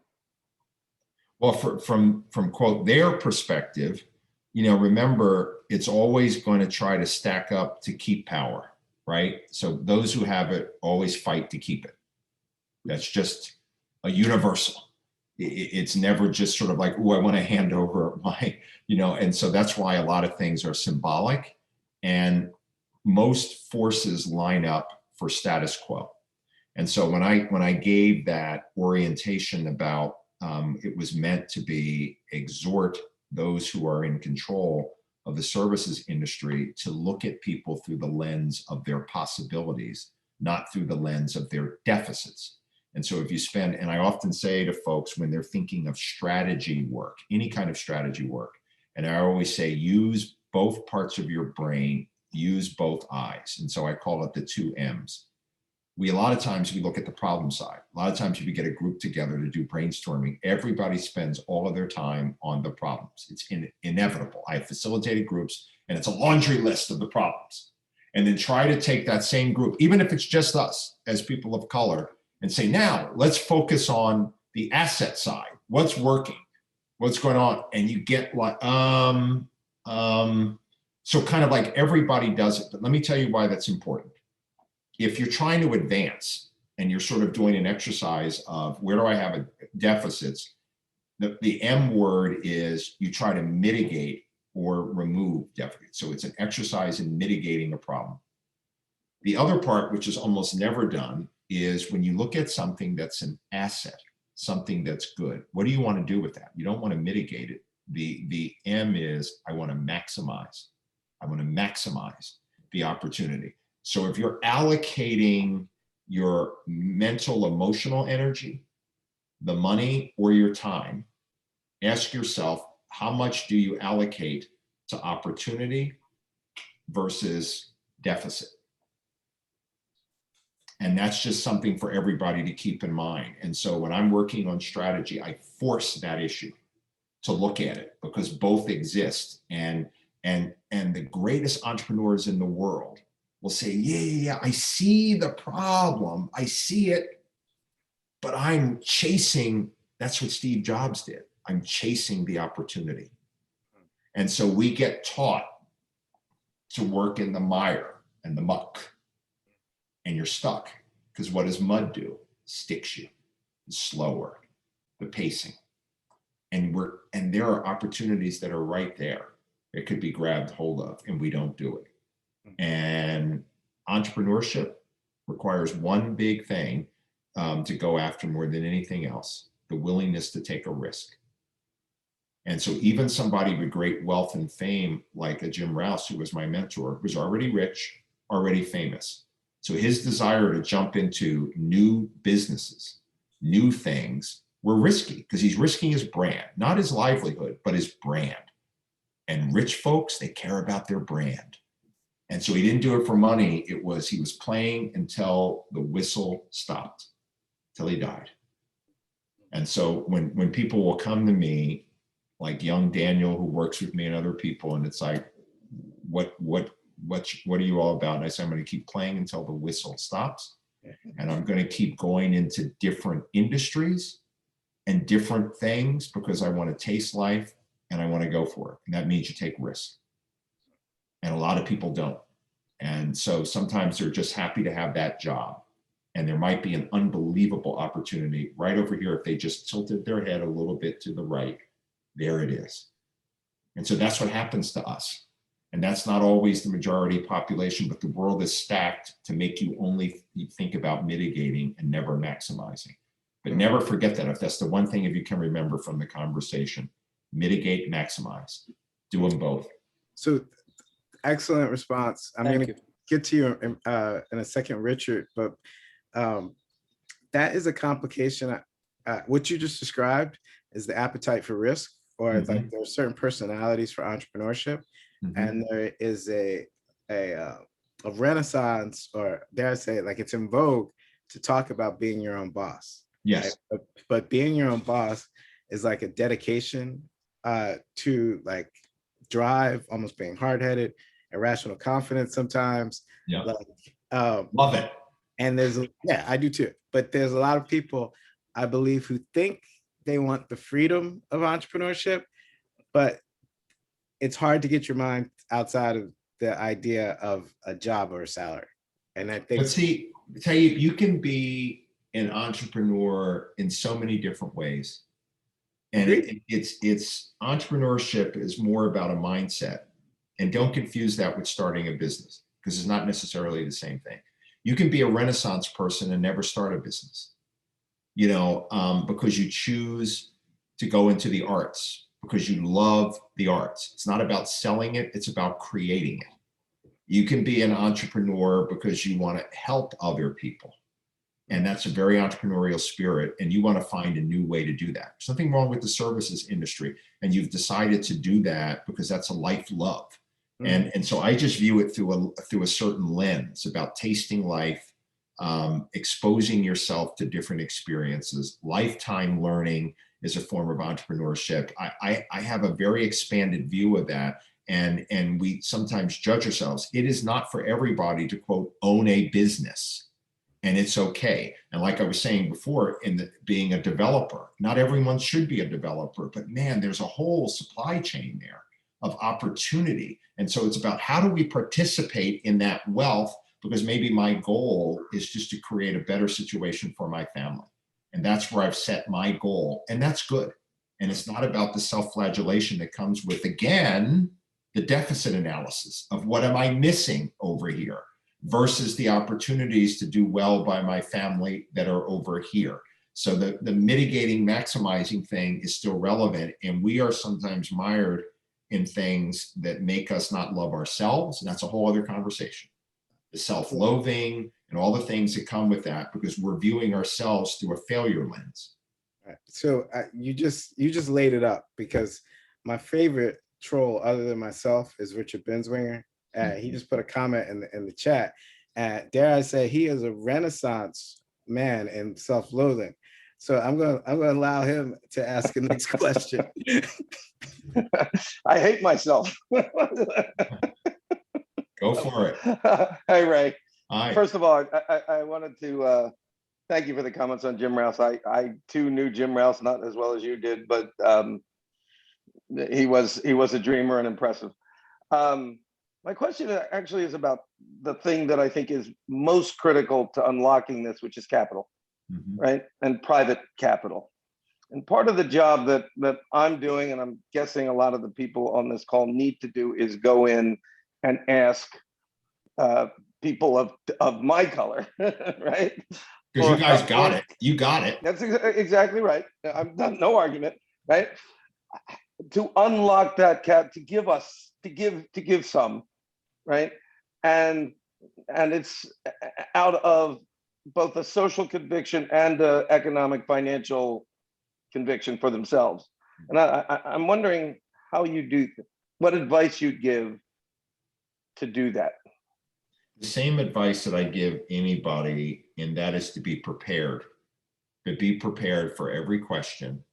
Speaker 4: Well, from quote, their perspective, remember, it's always going to try to stack up to keep power, right? So those who have it always fight to keep it. That's just a universal. It's never just sort of like, oh, I want to hand over my, and so that's why a lot of things are symbolic, and most forces line up for status quo. And so when I gave that orientation about it was meant to be exhort those who are in control of the services industry to look at people through the lens of their possibilities, not through the lens of their deficits. And so if you spend, and I often say to folks when they're thinking of strategy work, any kind of strategy work, and I always say, use both parts of your brain, use both eyes. And so I call it the 2 M's. A lot of times we look at the problem side. A lot of times if you get a group together to do brainstorming, everybody spends all of their time on the problems. It's inevitable. I have facilitated groups and it's a laundry list of the problems. And then try to take that same group, even if it's just us as people of color, and say, now let's focus on the asset side. What's working? What's going on? And you get like, so kind of like everybody does it. But let me tell you why that's important. If you're trying to advance and you're sort of doing an exercise of where do I have deficits, the M word is you try to mitigate or remove deficit. So it's an exercise in mitigating a problem. The other part, which is almost never done, is when you look at something that's an asset, something that's good, what do you want to do with that? You don't want to mitigate it. The M is I want to maximize. I want to maximize the opportunity. So if you're allocating your mental, emotional energy, the money, or your time, ask yourself, how much do you allocate to opportunity versus deficit? And that's just something for everybody to keep in mind. And so when I'm working on strategy, I force that issue to look at it because both exist. And the greatest entrepreneurs in the world will say, yeah, I see the problem. I see it, but I'm chasing. That's what Steve Jobs did. I'm chasing the opportunity. And so we get taught to work in the mire and the muck, and you're stuck because what does mud do? Sticks you. It's slower, the pacing. And there are opportunities that are right there. It could be grabbed hold of, and we don't do it. And entrepreneurship requires one big thing to go after more than anything else: the willingness to take a risk. And so even somebody with great wealth and fame, like a Jim Rouse, who was my mentor, was already rich, already famous. So his desire to jump into new businesses, new things, were risky because he's risking his brand, not his livelihood, but his brand. And rich folks, they care about their brand. And so he didn't do it for money. He was playing until the whistle stopped, till he died. And so when people will come to me, like young Daniel, who works with me, and other people, and it's like, what are you all about? And I say, I'm going to keep playing until the whistle stops. And I'm going to keep going into different industries and different things because I want to taste life and I want to go for it. And that means you take risks. And a lot of people don't. And so sometimes they're just happy to have that job. And there might be an unbelievable opportunity right over here. If they just tilted their head a little bit to the right, there it is. And so that's what happens to us. And that's not always the majority population, but the world is stacked to make you only think about mitigating and never maximizing. But never forget that. If that's the one thing, if you can remember from the conversation, mitigate, maximize, do them both.
Speaker 3: So excellent response. I'm going to get to you in a second, Richard, but that is a complication. What you just described is the appetite for risk, or it's like there are certain personalities for entrepreneurship, and there is a renaissance, or dare I say, like it's in vogue to talk about being your own boss.
Speaker 4: Yes.
Speaker 3: Right? But being your own boss is like a dedication to like drive, almost being hard-headed, irrational confidence sometimes.
Speaker 4: Yeah.
Speaker 3: Like,
Speaker 4: love it.
Speaker 3: And yeah, I do too. But there's a lot of people, I believe, who think they want the freedom of entrepreneurship, but it's hard to get your mind outside of the idea of a job or a salary. And I think,
Speaker 4: but see, I tell you, you can be an entrepreneur in so many different ways. And it's entrepreneurship is more about a mindset. And don't confuse that with starting a business, because it's not necessarily the same thing. You can be a Renaissance person and never start a business, because you choose to go into the arts, because you love the arts. It's not about selling it, it's about creating it. You can be an entrepreneur because you want to help other people. And that's a very entrepreneurial spirit, and you want to find a new way to do that. There's nothing wrong with the services industry, and you've decided to do that because that's a life love. And so I just view it through a certain lens about tasting life, exposing yourself to different experiences. Lifetime learning is a form of entrepreneurship. I have a very expanded view of that. And we sometimes judge ourselves. It is not for everybody to, quote, own a business. And it's okay. And like I was saying before, being a developer, not everyone should be a developer, but man, there's a whole supply chain there of opportunity. And so it's about how do we participate in that wealth, because maybe my goal is just to create a better situation for my family. And that's where I've set my goal, and that's good. And it's not about the self-flagellation that comes with, again, the deficit analysis of what am I missing over here versus the opportunities to do well by my family that are over here. So the mitigating, maximizing thing is still relevant. And we are sometimes mired in things that make us not love ourselves. And that's a whole other conversation. The self-loathing and all the things that come with that, because we're viewing ourselves through a failure lens.
Speaker 3: Right. So you just laid it up, because my favorite troll other than myself is Richard Benswinger. He just put a comment in the chat. Dare I say, he is a Renaissance man in self-loathing. So I'm gonna allow him to ask the next question.
Speaker 7: I hate myself.
Speaker 4: Go for it.
Speaker 7: Hey, Ray.
Speaker 4: Hi.
Speaker 7: First of all, I wanted to thank you for the comments on Jim Rouse. I too knew Jim Rouse, not as well as you did, but he was a dreamer and impressive. My question actually is about the thing that I think is most critical to unlocking this, which is capital, right? And private capital. And part of the job that I'm doing, and I'm guessing a lot of the people on this call need to do, is go in and ask people of my color, right?
Speaker 4: Because you guys got it. You got it.
Speaker 7: That's exactly right. I'm done, no argument, right? To unlock that cap, to give some, right? And it's out of both a social conviction and a economic financial conviction for themselves. And I'm wondering how you do, what advice you'd give to do that.
Speaker 4: The same advice that I give anybody, and that is to be prepared. To be prepared for every question,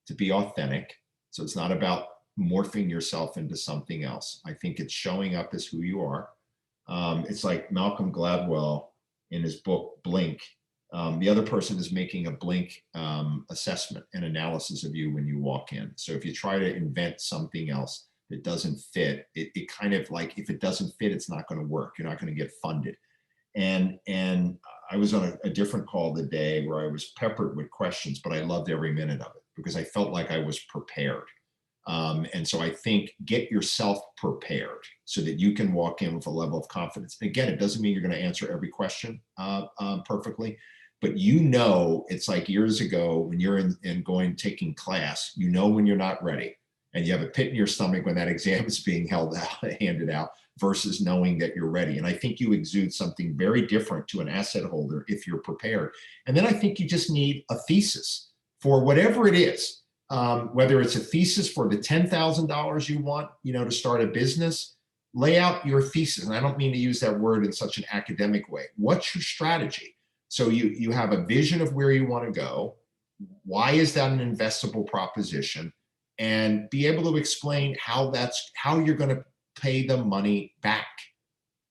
Speaker 4: to be authentic. So it's not about morphing yourself into something else. I think it's showing up as who you are. It's like Malcolm Gladwell in his book, Blink. The other person is making a blink assessment and analysis of you when you walk in. So if you try to invent something else that doesn't fit, it kind of like, if it doesn't fit, it's not going to work. You're not going to get funded. And I was on a different call the day where I was peppered with questions, but I loved every minute of it because I felt like I was prepared. And so I think get yourself prepared so that you can walk in with a level of confidence. And again, it doesn't mean you're going to answer every question perfectly, but it's like years ago when you're taking class, when you're not ready and you have a pit in your stomach when that exam is being handed out versus knowing that you're ready. And I think you exude something very different to an asset holder if you're prepared. And then I think you just need a thesis for whatever it is. Whether it's a thesis for the $10,000 you want, to start a business, lay out your thesis. And I don't mean to use that word in such an academic way. What's your strategy? So you have a vision of where you want to go. Why is that an investable proposition? And be able to explain how you're going to pay the money back.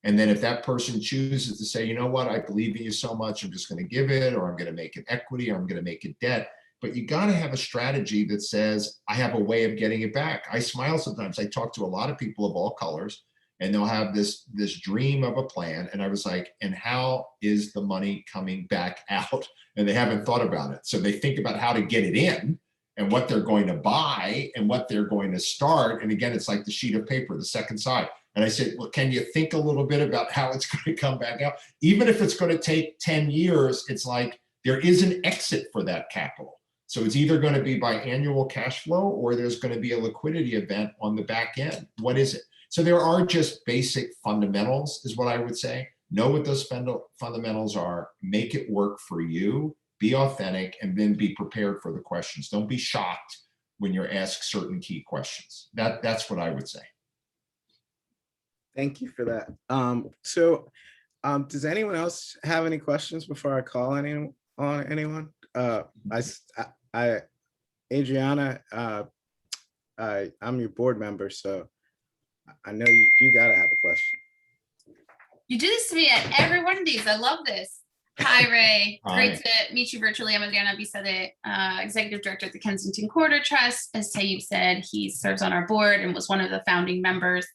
Speaker 4: And then if that person chooses to say, you know what, I believe in you so much, I'm just going to give it, or I'm going to make it equity, or I'm going to make it debt. But you got to have a strategy that says, I have a way of getting it back. I smile sometimes. I talk to a lot of people of all colors, and they'll have this dream of a plan. And I was like, and how is the money coming back out? And they haven't thought about it. So they think about how to get it in and what they're going to buy and what they're going to start. And again, it's like the sheet of paper, the second side. And I said, well, can you think a little bit about how it's going to come back out? Even if it's going to take 10 years, it's like there is an exit for that capital. So it's either going to be by annual cash flow or there's going to be a liquidity event on the back end. What is it? So there are just basic fundamentals is what I would say. Know what those fundamentals are, make it work for you, be authentic, and then be prepared for the questions. Don't be shocked when you're asked certain key questions. That's what I would say.
Speaker 3: Thank you for that. Does anyone else have any questions before I call on anyone? Adriana, I'm your board member, so I know you gotta have a question.
Speaker 8: You do this to me at every one of these. I love this. Hi, Ray.
Speaker 4: Hi.
Speaker 8: Great to meet you virtually. I'm Adriana Bisade, Executive Director at the Kensington Quarter Trust. As Tayyip said, he serves on our board and was one of the founding members.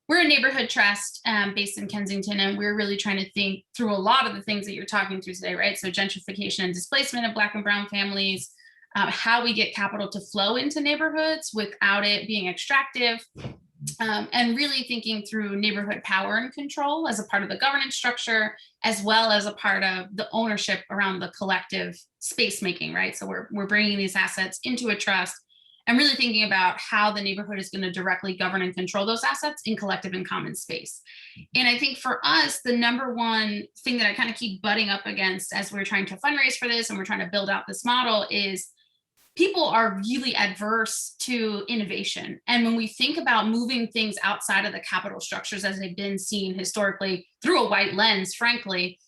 Speaker 8: We're a neighborhood trust based in Kensington, and we're really trying to think through a lot of the things that you're talking through today, right? So gentrification and displacement of Black and Brown families, how we get capital to flow into neighborhoods without it being extractive, and really thinking through neighborhood power and control as a part of the governance structure, as well as a part of the ownership around the collective space making, right? So we're bringing these assets into a trust and really thinking about how the neighborhood is going to directly govern and control those assets in collective and common space. And I think for us, the number one thing that I kind of keep butting up against as we're trying to fundraise for this and we're trying to build out this model is people are really adverse to innovation. And when we think about moving things outside of the capital structures as they've been seen historically through a white lens, frankly,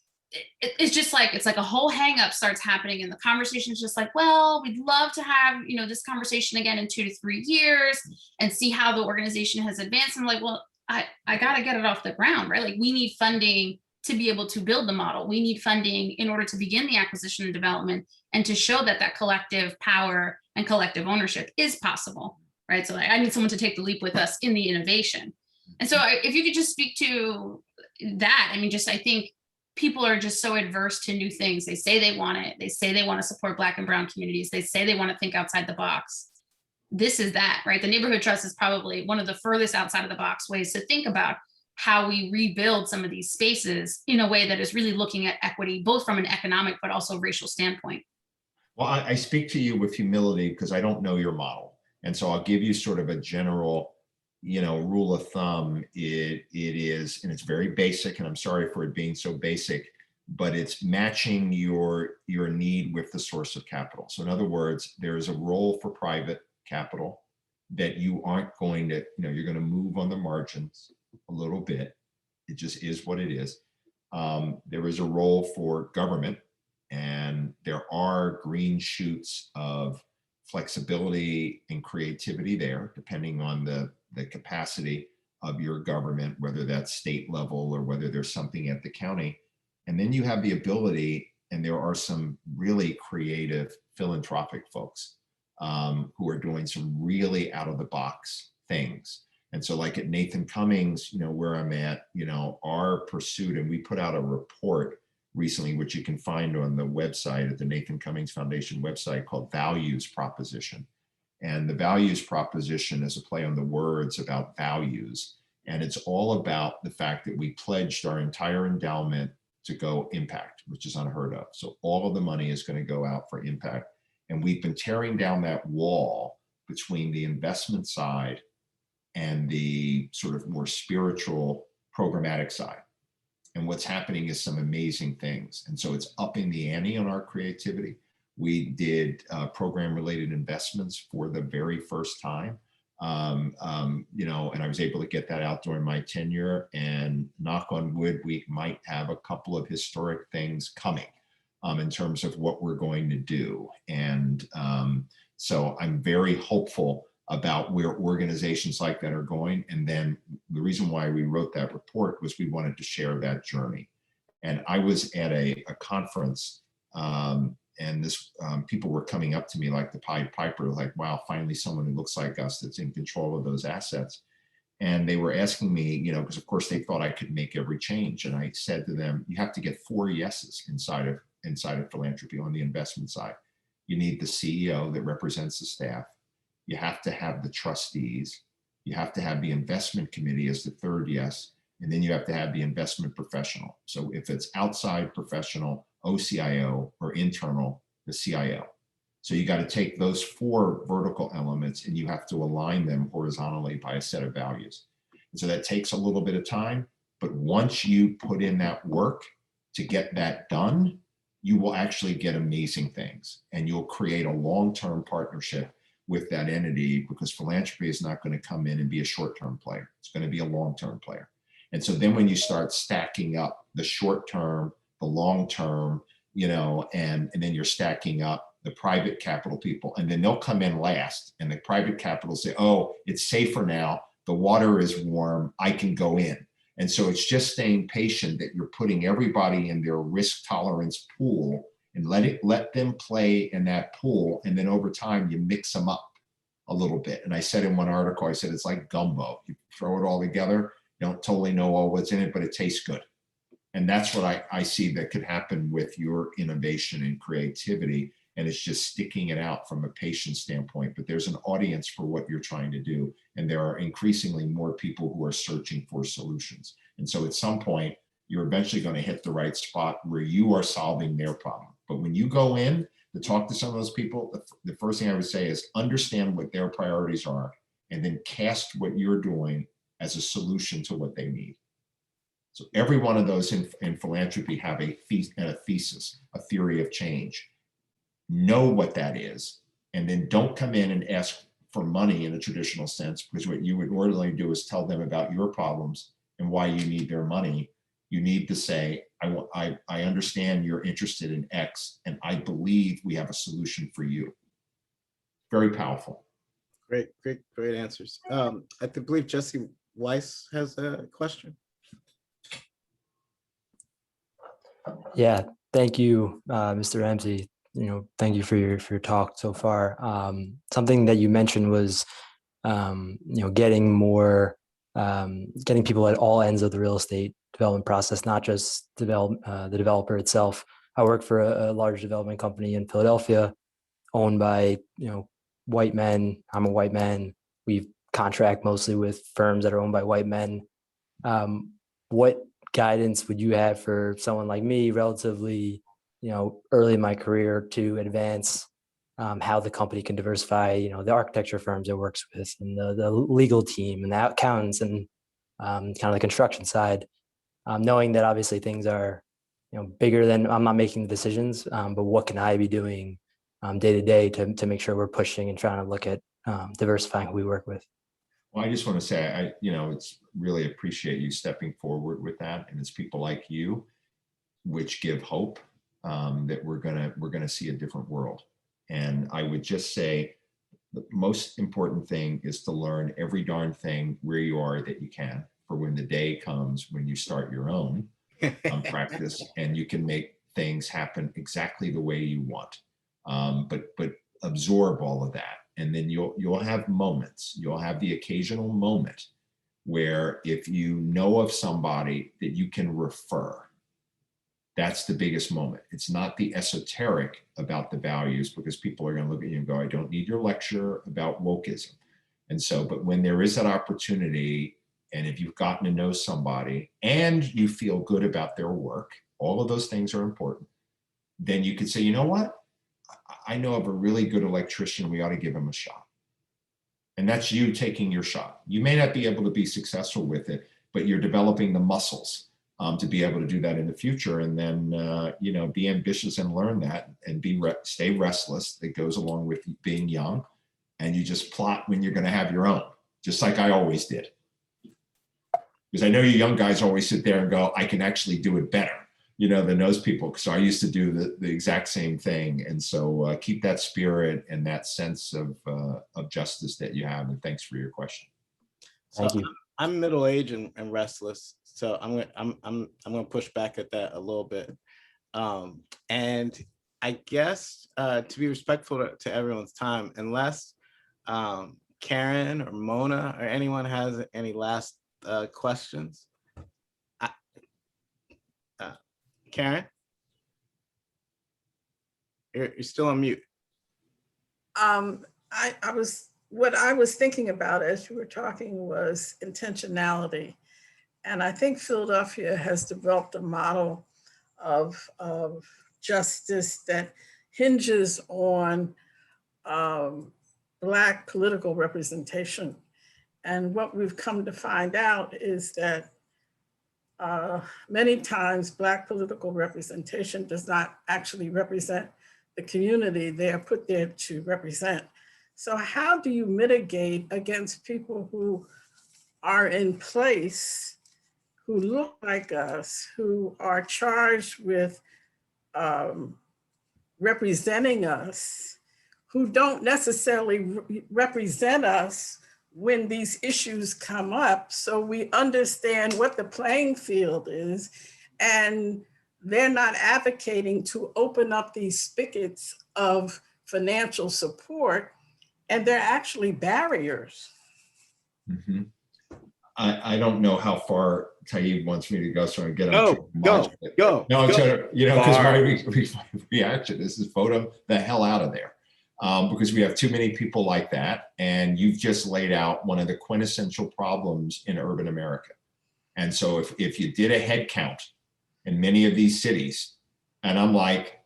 Speaker 8: it's just like, it's like a whole hang up starts happening. And the conversation is just like, well, we'd love to have, this conversation again in 2 to 3 years and see how the organization has advanced. I'm like, well, I got to get it off the ground, right? Like we need funding to be able to build the model. We need funding in order to begin the acquisition and development and to show that that collective power and collective ownership is possible, right? So I need someone to take the leap with us in the innovation. And so if you could just speak to that, I think people are just so adverse to new things. They say they want it. They say they want to support Black and Brown communities. They say they want to think outside the box. This is that, right? The neighborhood trust is probably one of the furthest outside of the box ways to think about how we rebuild some of these spaces in a way that is really looking at equity, both from an economic, but also racial standpoint.
Speaker 4: Well, I speak to you with humility because I don't know your model. And so I'll give you sort of a general, rule of thumb. It is, and it's very basic, and I'm sorry for it being so basic, but it's matching your need with the source of capital. So in other words, there's a role for private capital that you aren't going to, you're going to move on the margins a little bit. It just is what it is. There is a role for government, and there are green shoots of flexibility and creativity there, depending on the capacity of your government, whether that's state level or whether there's something at the county. And then you have the ability, and there are some really creative philanthropic folks who are doing some really out of the box things. And so like at Nathan Cummings, where I'm at, our pursuit, and we put out a report recently, which you can find on the website at the Nathan Cummings Foundation website, called Values Proposition. And the values proposition is a play on the words about values. And it's all about the fact that we pledged our entire endowment to go impact, which is unheard of. So all of the money is going to go out for impact. And we've been tearing down that wall between the investment side and the sort of more spiritual programmatic side. And what's happening is some amazing things. And so it's upping the ante on our creativity. We did program related investments for the very first time. And I was able to get that out during my tenure, and knock on wood, we might have a couple of historic things coming in terms of what we're going to do. And so I'm very hopeful about where organizations like that are going. And then the reason why we wrote that report was we wanted to share that journey. And I was at a conference, and this people were coming up to me like the Pied Piper, like, wow, finally someone who looks like us that's in control of those assets. And they were asking me, because of course they thought I could make every change. And I said to them, you have to get 4 yeses inside of philanthropy on the investment side. You need the CEO that represents the staff. You have to have the trustees. You have to have the investment committee as the 3rd yes. And then you have to have the investment professional. So if it's outside professional, OCIO, or internal, the CIO. So you got to take those 4 vertical elements and you have to align them horizontally by a set of values. And so that takes a little bit of time, but once you put in that work to get that done, you will actually get amazing things, and you'll create a long-term partnership with that entity, because philanthropy is not going to come in and be a short-term player. It's going to be a long-term player. And so then when you start stacking up the short-term, the long-term, and then you're stacking up the private capital people, and then they'll come in last, and the private capital say, oh, it's safer now. The water is warm. I can go in. And so it's just staying patient that you're putting everybody in their risk tolerance pool and let them play in that pool. And then over time, you mix them up a little bit. And I said in one article, I said, it's like gumbo. You throw it all together, you don't totally know all what's in it, but it tastes good. And that's what I see that could happen with your innovation and creativity. and it's just sticking it out from a patient standpoint, but there's an audience for what you're trying to do. And there are increasingly more people who are searching for solutions. And so at some point, you're eventually going to hit the right spot where you are solving their problem. But when you go in to talk to some of those people, the first thing I would say is understand what their priorities are, and then cast what you're doing as a solution to what they need. So every one of those in philanthropy have a thesis, a theory of change. Know what that is, and then don't come in and ask for money in a traditional sense, because what you would ordinarily do is tell them about your problems and why you need their money. You need to say, I understand you're interested in X, and I believe we have a solution for you. Very powerful.
Speaker 3: Great answers. I believe Jesse Weiss has a question.
Speaker 9: Yeah, thank you, Mr. Ramsey. Thank you for your talk so far. Something that you mentioned was, getting people at all ends of the real estate development process, not just the developer itself. I work for a large development company in Philadelphia, owned by white men. I'm a white man. We contract mostly with firms that are owned by white men. What guidance would you have for someone like me, relatively early in my career, to advance how the company can diversify the architecture firms it works with, and the legal team, and the accountants, and kind of the construction side, knowing that obviously things are bigger than I'm not making the decisions, but what can I be doing day to day to make sure we're pushing and trying to look at diversifying who we work with.
Speaker 4: Well, I just want to say, it's really appreciate you stepping forward with that, and it's people like you which give hope that we're gonna see a different world. And I would just say the most important thing is to learn every darn thing where you are that you can, for when the day comes when you start your own practice, and you can make things happen exactly the way you want. But absorb all of that, and then you'll have moments. You'll have the occasional moment where, if you know of somebody that you can refer, that's the biggest moment. It's not the esoteric about the values, because people are going to look at you and go, I don't need your lecture about wokeism. And so, but when there is that opportunity, and if you've gotten to know somebody and you feel good about their work, all of those things are important, then you could say, you know what? I know of a really good electrician. We ought to give him a shot. And that's you taking your shot. You may not be able to be successful with it, but you're developing the muscles to be able to do that in the future. And then, be ambitious and learn that, and stay restless. That goes along with being young. And you just plot when you're going to have your own, just like I always did. Because I know you young guys always sit there and go, I can actually do it better, than those people. So I used to do the exact same thing. And so keep that spirit and that sense of justice that you have. And thanks for your question.
Speaker 9: Thank you.
Speaker 3: I'm middle-aged and restless, so I'm gonna push back at that a little bit. And I guess to be respectful to everyone's time, unless Karen or Mona or anyone has any last questions. Karen, you're still on mute.
Speaker 10: What I was thinking about as you were talking was intentionality. And I think Philadelphia has developed a model of justice that hinges on Black political representation. And what we've come to find out is that many times Black political representation does not actually represent the community they are put there to represent. So how do you mitigate against people who are in place, who look like us, who are charged with representing us, who don't necessarily represent us when these issues come up, so we understand what the playing field is, and they're not advocating to open up these spigots of financial support, and they're actually barriers.
Speaker 4: Mm-hmm. I don't know how far Taib wants me to go, so I get on.
Speaker 3: Go,
Speaker 4: triple
Speaker 3: go,
Speaker 4: march.
Speaker 3: go.
Speaker 4: No, it's
Speaker 3: go.
Speaker 4: gonna, you know, because
Speaker 3: Bar.
Speaker 4: my reaction is vote them the hell out of there. Because we have too many people like that. And you've just laid out one of the quintessential problems in urban America. And so if you did a head count in many of these cities, and I'm like,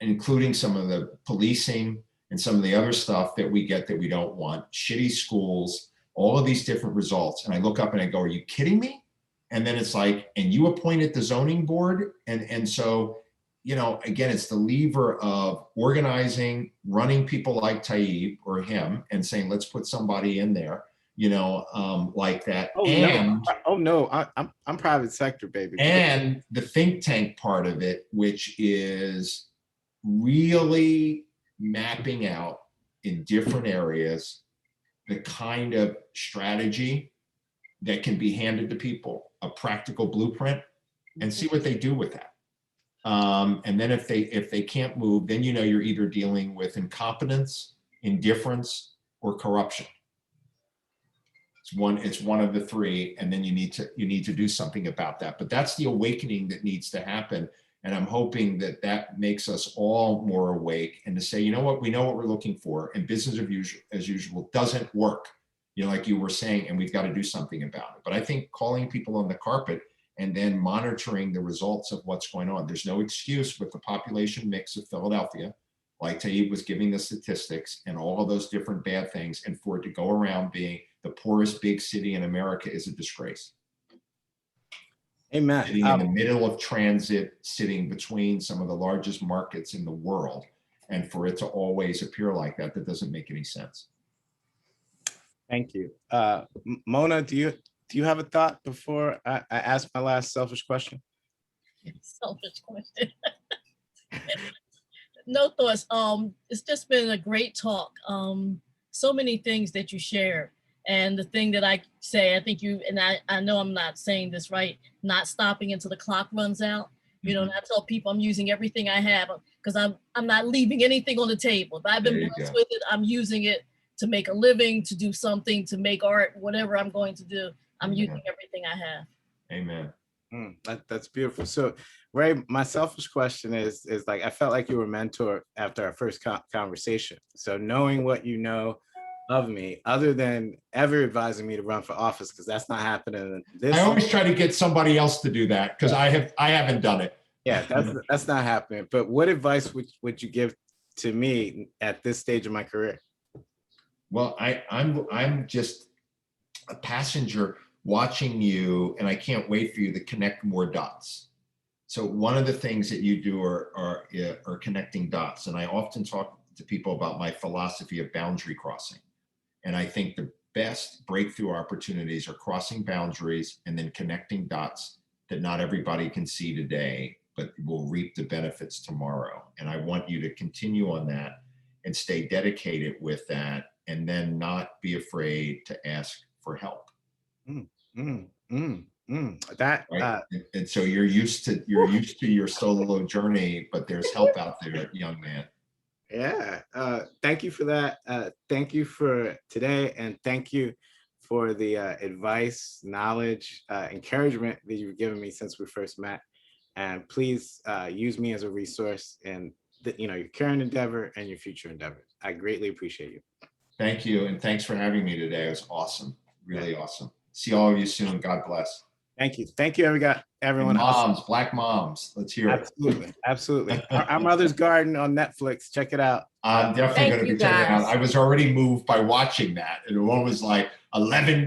Speaker 4: including some of the policing and some of the other stuff that we get that we don't want, shitty schools, all of these different results. And I look up and I go, are you kidding me? And then it's like, and you appointed the zoning board. And so, you know, again, it's the lever of organizing, running people like Taib or him and saying, let's put somebody in there, you know, like that.
Speaker 3: Oh,
Speaker 4: and
Speaker 3: no. Oh, no. I'm private sector, baby.
Speaker 4: and the think tank part of it, which is really mapping out in different areas the kind of strategy that can be handed to people, a practical blueprint, and see what they do with that. And then if they can't move, then you know you're either dealing with indifference, or corruption. It's one of the three, and then you need to do something about that. But that's the awakening that needs to happen. And I'm hoping that makes us all more awake and to say, you know what, we know what we're looking for, and business as usual doesn't work, you know, like you were saying, and we've got to do something about it. But I think calling people on the carpet and then monitoring the results of what's going on. There's no excuse with the population mix of Philadelphia, like Taib was giving the statistics and all of those different bad things, and for it to go around being the poorest big city in America is a disgrace.
Speaker 3: Amen.
Speaker 4: Sitting in the middle of transit, sitting between some of the largest markets in the world, and for it to always appear like that doesn't make any sense.
Speaker 3: Thank you. Mona, do you have a thought before I ask my last selfish question?
Speaker 11: Selfish question. No thoughts. It's just been a great talk. So many things that you share. And the thing that I say, I think I know I'm not saying this right, not stopping until the clock runs out. You know, and I tell people I'm using everything I have because I'm not leaving anything on the table. If I've been blessed with it, I'm using it to make a living, to do something, to make art, whatever I'm going to do. I'm using everything I have.
Speaker 4: Amen.
Speaker 3: That's beautiful. So, Ray, my selfish question is like, I felt like you were a mentor after our first conversation. So knowing what you know of me, other than ever advising me to run for office, because that's not happening.
Speaker 4: I always try to get somebody else to do that because I haven't done it.
Speaker 3: Yeah, that's not happening. But what advice would you give to me at this stage of my career?
Speaker 4: Well, I'm just a passenger watching you, and I can't wait for you to connect more dots. So one of the things that you do are connecting dots, and I often talk to people about my philosophy of boundary crossing. And I think the best breakthrough opportunities are crossing boundaries and then connecting dots that not everybody can see today, but will reap the benefits tomorrow. And I want you to continue on that and stay dedicated with that, and then not be afraid to ask for help.
Speaker 3: That
Speaker 4: right? And so you're used to your solo journey, but there's help out there, young man.
Speaker 3: Yeah. Thank you for that. Thank you for today, and thank you for the advice, knowledge, encouragement that you've given me since we first met. And please use me as a resource in your current endeavor and your future endeavors. I greatly appreciate you.
Speaker 4: Thank you, and thanks for having me today. It was awesome, really awesome. See all of you soon. God bless.
Speaker 3: Thank you. Thank you, everyone.
Speaker 4: Moms, Black moms. Let's hear it.
Speaker 3: Absolutely. Our Mother's Garden on Netflix. Check it out.
Speaker 4: I'm definitely going to be checking it out. I was already moved by watching that. And one was like 11